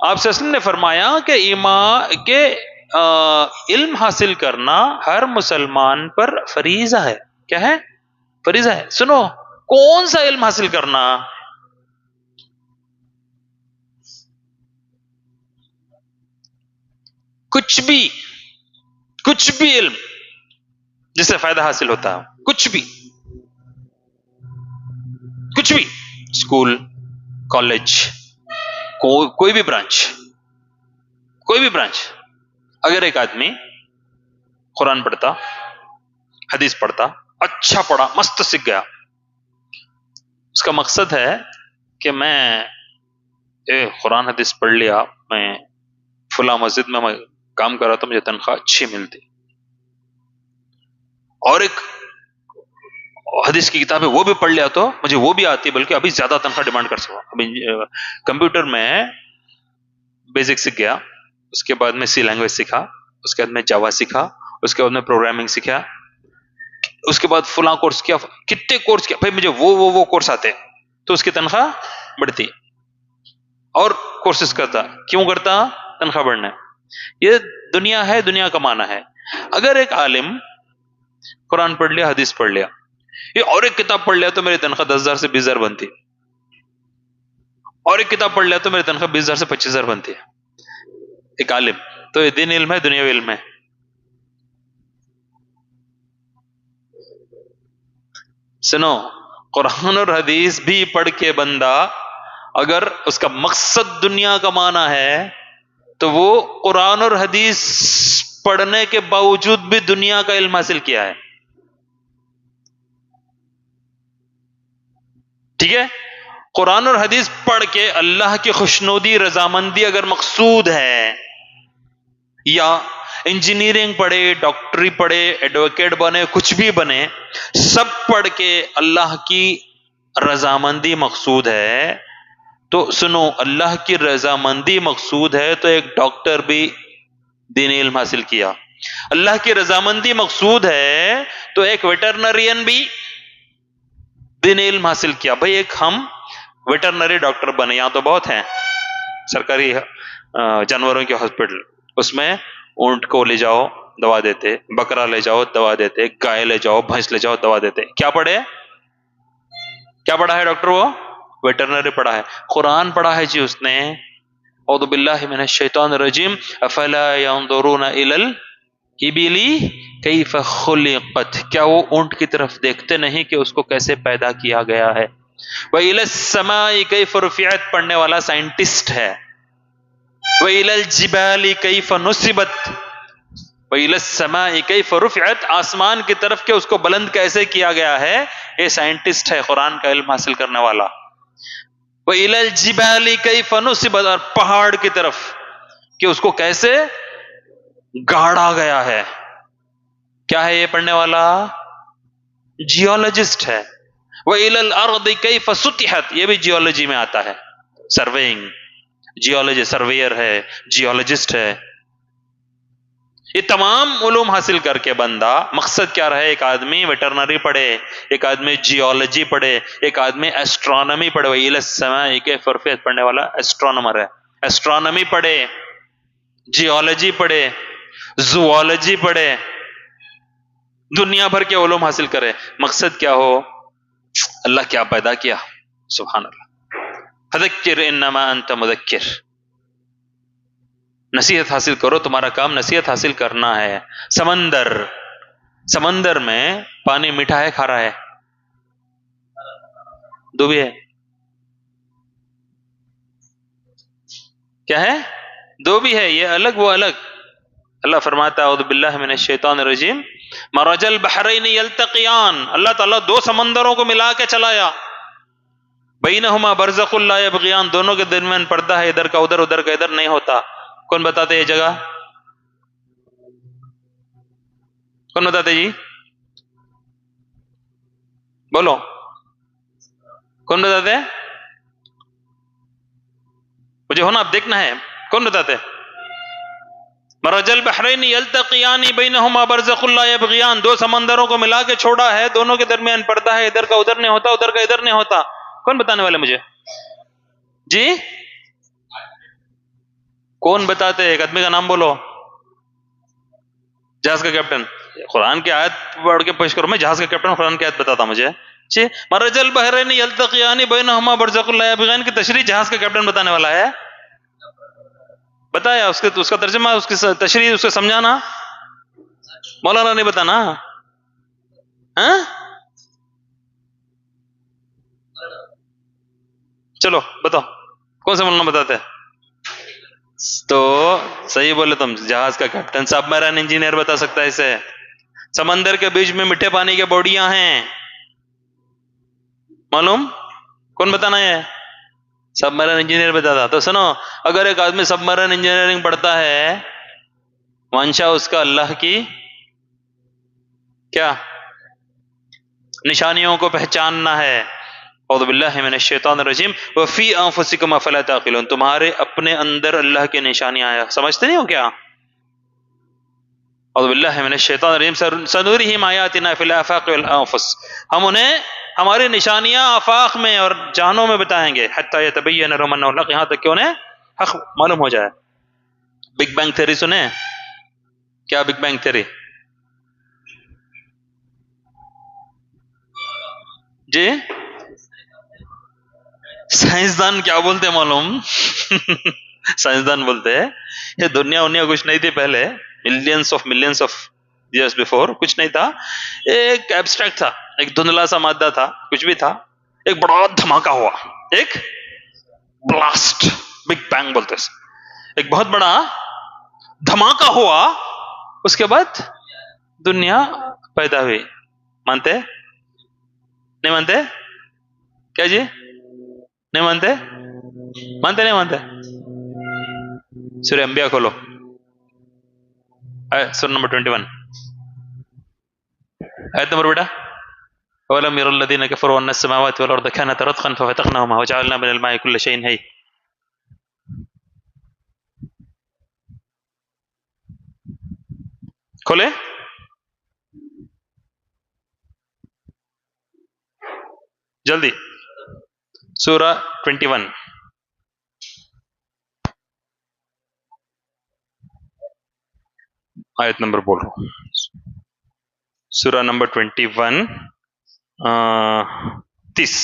آپ صلی اللہ علیہ وسلم نے فرمایا کہ ایمان کے علم حاصل کرنا ہر مسلمان پر فریضہ ہے. کیا ہے؟ فریضہ ہے. سنو، کون سا علم حاصل کرنا؟ کچھ بھی علم جس سے فائدہ حاصل ہوتا ہے، کچھ بھی اسکول، کالج، کوئی بھی برانچ. اگر ایک آدمی قرآن پڑھتا، حدیث پڑھتا، اچھا پڑھا، مست سیکھ گیا، اس کا مقصد ہے کہ میں قرآن حدیث پڑھ لیا، میں فلاں مسجد میں کام کر رہا تو مجھے تنخواہ اچھی ملتی، اور ایک حدیث کی کتاب ہے وہ بھی پڑھ لیا تو مجھے وہ بھی آتی، بلکہ ابھی زیادہ تنخواہ ڈیمانڈ کر سکوں. ابھی کمپیوٹر میں بیسک سیکھ گیا، اس کے بعد میں سی لینگویج سیکھا، اس کے بعد میں جاوا سیکھا، اس کے بعد میں پروگرامنگ سیکھا، اس کے بعد فلاں کورس کیا، کتنے کورس کیا، بھائی مجھے وہ کورس آتے، تو اس کی تنخواہ بڑھتی. اور کورسز کرتا، کیوں کرتا؟ تنخواہ بڑھنا. یہ دنیا ہے، دنیا کمانا ہے. اگر ایک عالم قرآن پڑھ لیا، حدیث پڑھ لیا، یہ اور ایک کتاب پڑھ لیا تو میری تنخواہ 10,000 سے 20,000 بنتی، اور ایک کتاب پڑھ لیا تو میری تنخواہ 20,000 سے 25,000 بنتی ہے. ایک عالم تو یہ دین علم ہے، دنیاوی علم ہے. سنو، قرآن اور حدیث بھی پڑھ کے بندہ اگر اس کا مقصد دنیا کمانا ہے تو وہ قرآن اور حدیث پڑھنے کے باوجود بھی دنیا کا علم حاصل کیا ہے. ٹھیک ہے؟ قرآن اور حدیث پڑھ کے اللہ کی خوشنودی، رضامندی اگر مقصود ہے، یا انجینئرنگ پڑھے، ڈاکٹری پڑھے، ایڈوکیٹ بنے، کچھ بھی بنے، سب پڑھ کے اللہ کی رضامندی مقصود ہے، تو سنو، اللہ کی رضامندی مقصود ہے تو ایک ڈاکٹر بھی دینی علم حاصل کیا. اللہ کی رضامندی مقصود ہے تو ایک ویٹرنرین بھی دینی علم حاصل کیا. بھائی ایک ہم ویٹرنری ڈاکٹر بنے، یہاں تو بہت ہیں سرکاری جانوروں کے ہاسپٹل، اس میں اونٹ کو لے جاؤ دوا دیتے، بکرا لے جاؤ دوا دیتے، گائے لے جاؤ، بھینس لے جاؤ دوا دیتے. کیا پڑھے؟ کیا پڑھا ہے ڈاکٹر؟ وہ ویٹرنری پڑھا ہے. قرآن پڑھا ہے جی اس نے. اعوذ باللہ من الشیطان الرجیم. افلا ينظرون الى الابل کیف خلقت، کیا وہ اونٹ کی طرف دیکھتے نہیں کہ اس کو کیسے پیدا کیا گیا ہے. وَإِلَى السَّمَاءِ كَيْفَ رُفِعَتْ پڑھنے والا سائنٹسٹ ہے. وَإِلَى الْجِبَالِ كَيْفَ نُصِبَتْ، وَإِلَى السَّمَاءِ كَيْفَ رُفِعَتْ آسمان کی طرف کہ اس کو بلند کیسے کیا گیا ہے، یہ سائنٹسٹ ہے قرآن کا علم حاصل کرنے والا. وَإِلَى الْجِبَالِ كَيْفَ نُصِبَتْ اور پہاڑ کی طرف کہ اس کو کیسے گاڑا گیا ہے. کیا ہے یہ پڑھنے والا؟ جیولوجسٹ ہے. وَإِلَى الْأَرْضِ كَيْفَ سُطِحَتْ یہ بھی جیولوجی میں آتا ہے، سرویئنگ، جیولوجی، سرویئر ہے، جیولوجسٹ ہے. یہ تمام علوم حاصل کر کے بندہ مقصد کیا رہے؟ ایک آدمی ویٹرنری پڑھے، ایک آدمی جیولوجی پڑھے، ایک آدمی ایسٹرونومی پڑھے. وَإِلَى السَّمَاءِ كَيْفَ رُفِعَتْ پڑھنے والا ایسٹرونومر ہے، ایسٹرونومی پڑھے، جیولوجی پڑھے، زوالوجی پڑھے، دنیا بھر کے علوم حاصل کرے. مقصد کیا ہو؟ اللہ کیا پیدا کیا. سبحان اللہ. فذکر انما انت مذکر، نصیحت حاصل کرو، تمہارا کام نصیحت حاصل کرنا ہے. سمندر میں پانی میٹھا ہے، کھارا ہے؟ دو بھی ہے. کیا ہے؟ دو بھی ہے، یہ الگ وہ الگ. اللہ فرماتا ہے اعوذ باللہ من الشیطان الرجیم مرج البحرین یلتقیان، اللہ تعالیٰ دو سمندروں کو ملا کے چلایا. بینہما برزخ لا یبغیان، دونوں کے درمیان پردہ ہے، ادھر کا ادھر، ادھر کا ادھر نہیں ہوتا. کون بتاتے یہ جگہ؟ کون بتاتے جی؟ بولو، کون بتاتے؟ مجھے ہونا اب دیکھنا ہے، کون بتاتے؟ مرج البحرین یلتقیان بینہما برزخ لا یبغیان، دو سمندروں کو ملا کے چھوڑا ہے، دونوں کے درمیان پردہ ہے، ادھر کا ادھر نہیں ہوتا، ادھر کا ادھر نہیں ہوتا. کون بتانے والے مجھے؟ جی کون بتاتے ہیں؟ ایک آدمی کا نام بولو، جہاز کا کیپٹن. قرآن کی آیت پڑھ کے پیش کرو. میں جہاز کا کیپٹن قرآن کی آیت بتاتا مجھے. جی، مرج البحرین یلتقیان بینہما برزخ لا یبغیان کی تشریح جہاز کا کیپٹن بتانے والا ہے. بتایا اس کا ترجمہ، اس کی تشریح، اس کو سمجھانا مولانا نہیں بتانا. ہاں چلو بتاؤ کون سے مولانا بتاتے ہیں؟ تو صحیح بولے تم. جہاز کا کیپٹن سب میرین انجینئر بتا سکتا ہے اسے. سمندر کے بیچ میں میٹھے پانی کے بوڑیاں ہیں، معلوم کون بتانا ہے؟ سب میرین انجینئر بتاتا. تو سنو، اگر ایک آدمی سب میرین انجینئرنگ پڑھتا ہے، منشا اس کا اللہ کی کیا نشانیوں کو پہچاننا ہے. اعوذ باللہ من الشیطان الرجیم. وفی انفسکم افلا تعقلون، تمہارے اپنے اندر اللہ کی نشانیاں ہیں، سمجھتے نہیں ہو کیا؟ اعوذ باللہ من الشیطان الرجیم. سنورہم آیاتنا فی الآفاق والانفس، ہم انہیں ہماری نشانیاں آفاق میں اور جہانوں میں بتائیں گے. حتی یتبین لہم انہ الحق، یہاں تک کہ انہیں حق معلوم ہو جائے. بگ بینگ تھیوری سنیں؟ کیا بگ بینگ تھیوری؟ جی سائنسدان کیا بولتے معلوم؟ سائنسدان بولتے ہیں یہ دنیا کچھ نہیں تھی پہلے، ملینس آف ایئرس بیفور کچھ نہیں تھا. ایک ایبسٹریکٹ تھا، ایک دھندلا سا مادہ تھا، کچھ بھی تھا. ایک بڑا دھماکہ ہوا، ایک بلاسٹ، بگ بینگ بولتے ہیں. ایک بہت بڑا دھماکہ ہوا، اس کے بعد دنیا پیدا ہوئی. مانتے نہیں مانتے؟ کیا جی نہیں مانتے؟ مانتے نہیں مانتے؟ سورہ انبیاء کھولو، سورہ نمبر 21، آیت نمبر بیٹا. وَلَمْ يَرَ الَّذِينَ كَفَرُوا أَنَّ السَّمَاوَاتِ وَالْأَرْضَ كَانَتَا رَتْقًا فَفَتَقْنَاهُمَا وَجَعَلْنَا مِنَ الْمَاءِ كُلَّ شَيْءٍ حَيٍّ. کھولے جلدی. سورہ 21 آیت نمبر بول رہا ہوں. سورہ نمبر 21 30.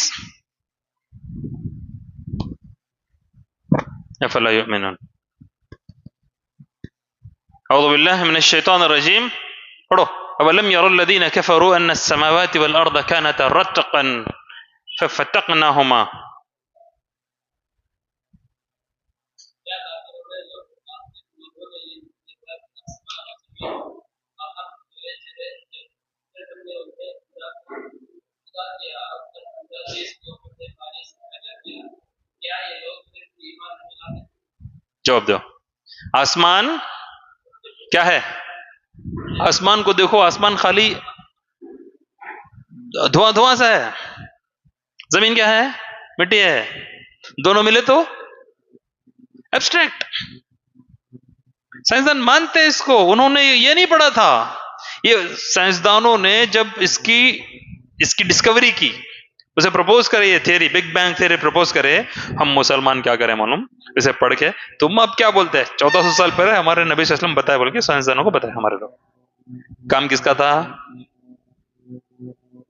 افلا یؤمنون. اعوذ باللہ من الشیطان الرجیم. پڑھو. اولم ير الذين كفروا ان السماوات والارض كانتا رتقا ففتقناهما. جواب دو. آسمان کیا ہے؟ آسمان کو دیکھو، آسمان خالی دھواں دھواں سا ہے. زمین کیا ہے؟ مٹی ہے. دونوں ملے تو ایبسٹریکٹ. سائنسدان مانتے اس کو، انہوں نے یہ نہیں پڑھا تھا. یہ سائنسدانوں نے جب اس کی ڈسکوری کی، اسے پروپوز کرے، یہ theory big bang theory propose کرے، ہم مسلمان کیا کریں معلوم؟ اسے پڑھ کے تم اب کیا بولتے ہیں؟ 1400 سال پہلے ہمارے نبی صلی اللہ علیہ وسلم بتائے، بول کے سائنسدانوں کو بتائے. ہمارے لوگ کام کس کا تھا؟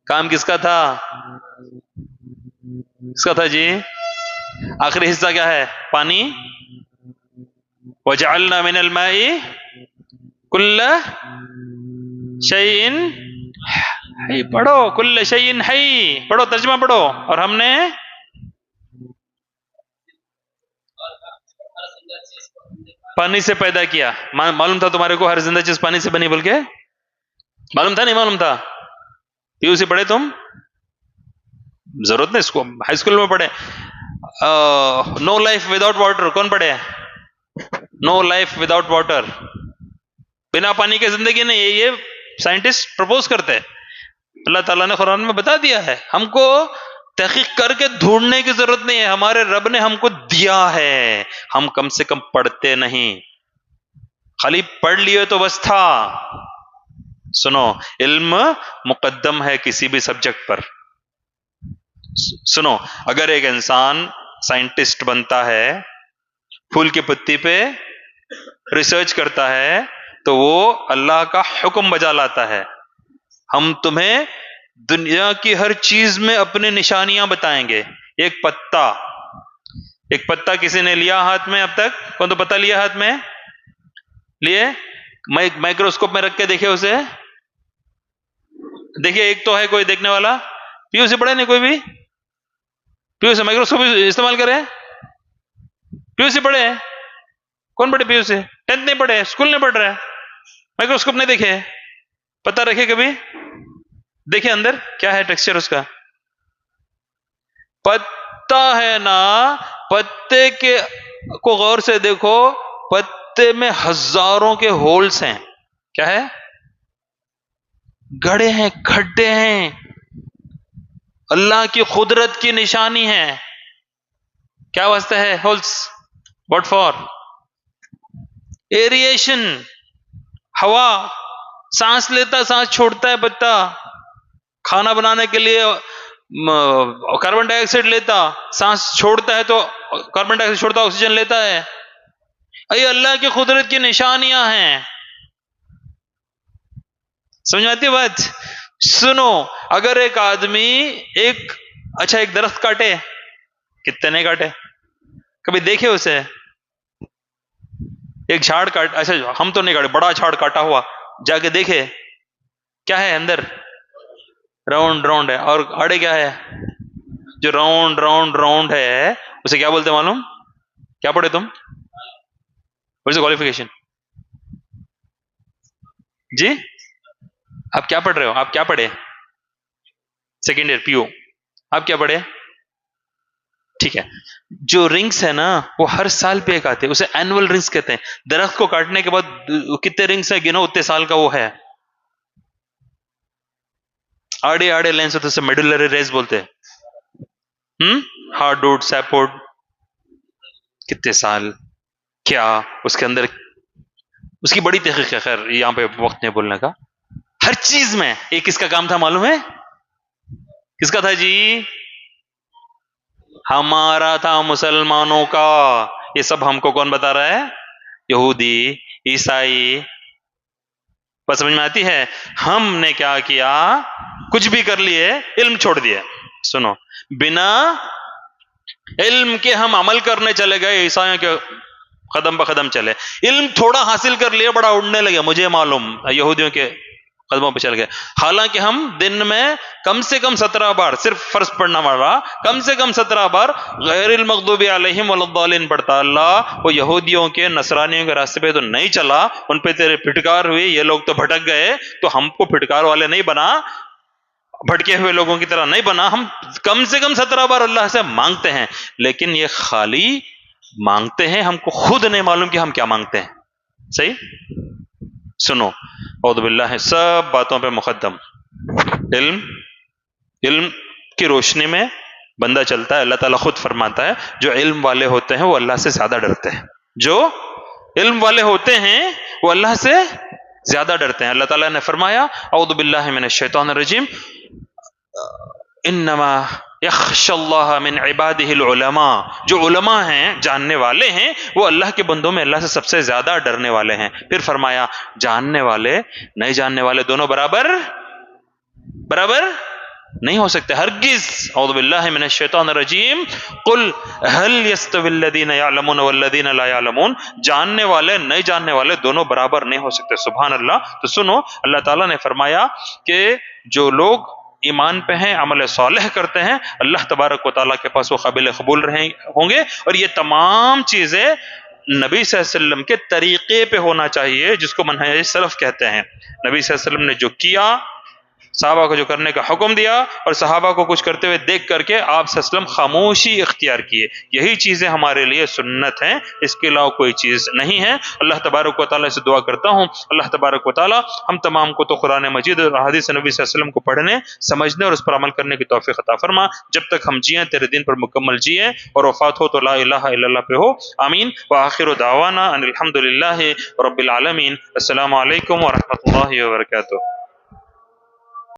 کام کس کا تھا؟ کس کا تھا جی؟ آخری حصہ کیا ہے؟ پانی. وَجَعَلْنَا مِنَ الْمَاءِ كُلَّ شَيْءٍ حَيٍّ. پڑھو کل شیء حی، پڑھو ترجمہ پڑھو. اور ہم نے پانی سے پیدا کیا. معلوم تھا تمہارے کو ہر زندہ چیز پانی سے بنی؟ بول کے معلوم تھا نہیں معلوم تھا؟ پیو سے پڑھے تم؟ ضرورت نہیں، اس کو ہائی اسکول میں پڑھے. نو لائف وداؤٹ واٹر کون پڑھے؟ نو لائف وداؤٹ واٹر، بنا پانی کے زندگی نہیں. یہ سائنٹسٹ پروپوز کرتے. اللہ تعالیٰ نے قرآن میں بتا دیا ہے. ہم کو تحقیق کر کے ڈھونڈنے کی ضرورت نہیں ہے، ہمارے رب نے ہم کو دیا ہے. ہم کم سے کم پڑھتے نہیں، خالی پڑھ لیے تو بس تھا. سنو، علم مقدم ہے کسی بھی سبجیکٹ پر. سنو، اگر ایک انسان سائنٹسٹ بنتا ہے پھول کی پتی پہ ریسرچ کرتا ہے تو وہ اللہ کا حکم بجا لاتا ہے. ہم تمہیں دنیا کی ہر چیز میں اپنے نشانیاں بتائیں گے. ایک پتا کسی نے لیا ہاتھ میں اب تک؟ کون تو پتا لیا ہاتھ میں؟ لیے مائکروسکوپ میں رکھ کے دیکھے اسے. دیکھیے ایک تو ہے کوئی دیکھنے والا. پیو سے پڑھے نہیں کوئی بھی؟ پیو سے مائکروسکوپ استعمال کرے؟ پیو سے پڑھے؟ کون پڑھے پیو سے؟ 10th نہیں پڑھے، اسکول نہیں پڑھ رہا ہے، مائکروسکوپ نہیں دیکھے، پتہ رکھے کبھی؟ دیکھے اندر کیا ہے ٹیکسچر اس کا؟ پتا ہے نا، پتے کے کو غور سے دیکھو، پتے میں ہزاروں کے ہولز ہیں. کیا ہے؟ گڑھے ہیں، کھڈے ہیں. اللہ کی قدرت کی نشانی ہے. کیا واسطہ ہے ہولز؟ What for? ایریشن، ہوا، سانس لیتا سانس چھوڑتا ہے پتا. کھانا بنانے کے لیے کاربن ڈائی آکسائڈ لیتا، سانس چھوڑتا ہے تو کاربن ڈائی آکسائڈ چھوڑتا، آکسیجن لیتا ہے. یہ اللہ کی قدرت کی نشانیاں ہیں. سمجھ آتی بات؟ سنو، اگر ایک آدمی ایک درخت کاٹے، کتنے نہیں کاٹے؟ کبھی دیکھے اسے؟ ایک جھاڑ کاٹ، ہم تو نہیں کاٹے، بڑا جھاڑ کاٹا ہوا جا کے دیکھے کیا ہے اندر؟ راؤنڈ ہے. اور آڑے کیا ہے؟ جو راؤنڈ ہے اسے کیا بولتے معلوم؟ کیا پڑھے تم؟ What is qualification? جی آپ کیا پڑھ رہے ہو؟ آپ کیا پڑھے؟ سیکنڈ ایئر پیو. آپ کیا پڑھے؟ ٹھیک ہے. جو رنگس ہے نا وہ ہر سال پہ ایک آتے ہیں، اسے اینول رنگس کہتے ہیں. درخت کو کاٹنے کے بعد کتنے رنگس ہیں گنو، اتنے سال کا وہ ہے. آڑے لینس ہوتے اسے میڈولری ریز بولتے ہیں. ہارڈ ووڈ، سیپ ووڈ، کتنے سال کیا اس کے اندر، اس کی بڑی تحقیق ہے. خیر یہاں پہ وقت نہیں بولنے کا. ہر چیز میں ایک کس کا کام تھا معلوم ہے؟ کس کا تھا جی؟ ہمارا تھا، مسلمانوں کا. یہ سب ہم کو کون بتا رہا ہے؟ یہودی، عیسائی. بس سمجھ میں آتی ہے؟ ہم نے کیا کیا؟ کچھ بھی کر لیے، علم چھوڑ دیا. سنو، بنا علم کے ہم عمل کرنے چلے گئے، عیسائیوں کے قدم بہ قدم چلے. علم تھوڑا حاصل کر لیا، بڑا اڑنے لگے. مجھے معلوم، یہودیوں کے قدموں پہ چل گئے. حالانکہ ہم دن میں کم سے کم 17 بار، صرف فرض پڑھنا والا کم سے کم 17 بار غیر المغضوب علیہم ولا الضالین پڑھتا. اللہ وہ یہودیوں کے، نصرانیوں کے راستے پہ تو نہیں چلا، ان پہ تیرے پھٹکار ہوئی، یہ لوگ تو بھٹک گئے، تو ہم کو پھٹکار والے نہیں بنا، بھٹکے ہوئے لوگوں کی طرح نہیں بنا. ہم کم سے کم 17 بار اللہ سے مانگتے ہیں، لیکن یہ خالی مانگتے ہیں، ہم کو خود نہیں معلوم کہ ہم کیا مانگتے ہیں. صحیح؟ سنو، اعوذ باللہ، سب باتوں پہ مقدم علم کی روشنی میں بندہ چلتا ہے. اللہ تعالیٰ خود فرماتا ہے جو علم والے ہوتے ہیں وہ اللہ سے زیادہ ڈرتے ہیں. جو علم والے ہوتے ہیں وہ اللہ سے زیادہ ڈرتے ہیں. اللہ تعالیٰ نے فرمایا اعوذ باللہ من الشیطان الرجیم، انما یخشی اللہ من عبادہ العلماء. جو علماء ہیں، جاننے والے ہیں، وہ اللہ کے بندوں میں اللہ سے سب سے زیادہ ڈرنے والے ہیں. پھر فرمایا جاننے والے نہیں جاننے والے دونوں برابر نہیں ہو سکتے ہرگز. اعوذ باللہ من الشیطان الرجیم، قل هل يستوي الذین یعلمون والذین لا یعلمون. جاننے والے نہیں جاننے والے دونوں برابر نہیں ہو سکتے. سبحان اللہ. تو سنو، اللہ تعالیٰ نے فرمایا کہ جو لوگ ایمان پہ ہیں، عمل صالح کرتے ہیں، اللہ تبارک و تعالیٰ کے پاس وہ قابل قبول ہوں گے. اور یہ تمام چیزیں نبی صلی اللہ علیہ وسلم کے طریقے پہ ہونا چاہیے، جس کو منہج سلف کہتے ہیں. نبی صلی اللہ علیہ وسلم نے جو کیا، صحابہ کو جو کرنے کا حکم دیا، اور صحابہ کو کچھ کرتے ہوئے دیکھ کر کے آپ صلی اللہ علیہ وسلم خاموشی اختیار کیے. یہی چیزیں ہمارے لیے سنت ہیں، اس کے علاوہ کوئی چیز نہیں ہے. اللہ تبارک و تعالیٰ سے دعا کرتا ہوں، اللہ تبارک و تعالیٰ ہم تمام کو تو قرآن مجید اور احادیث نبی صلی اللہ علیہ وسلم کو پڑھنے، سمجھنے اور اس پر عمل کرنے کی توفیق عطا فرما. جب تک ہم جیئیں تیرے دین پر مکمل جیئیں، اور وفات ہو تو لا الہ الا اللہ پہ ہو. آمین. وآخر دعوانا ان الحمد للہ رب العالمین. السلام علیکم ورحمۃ اللہ وبرکاتہ.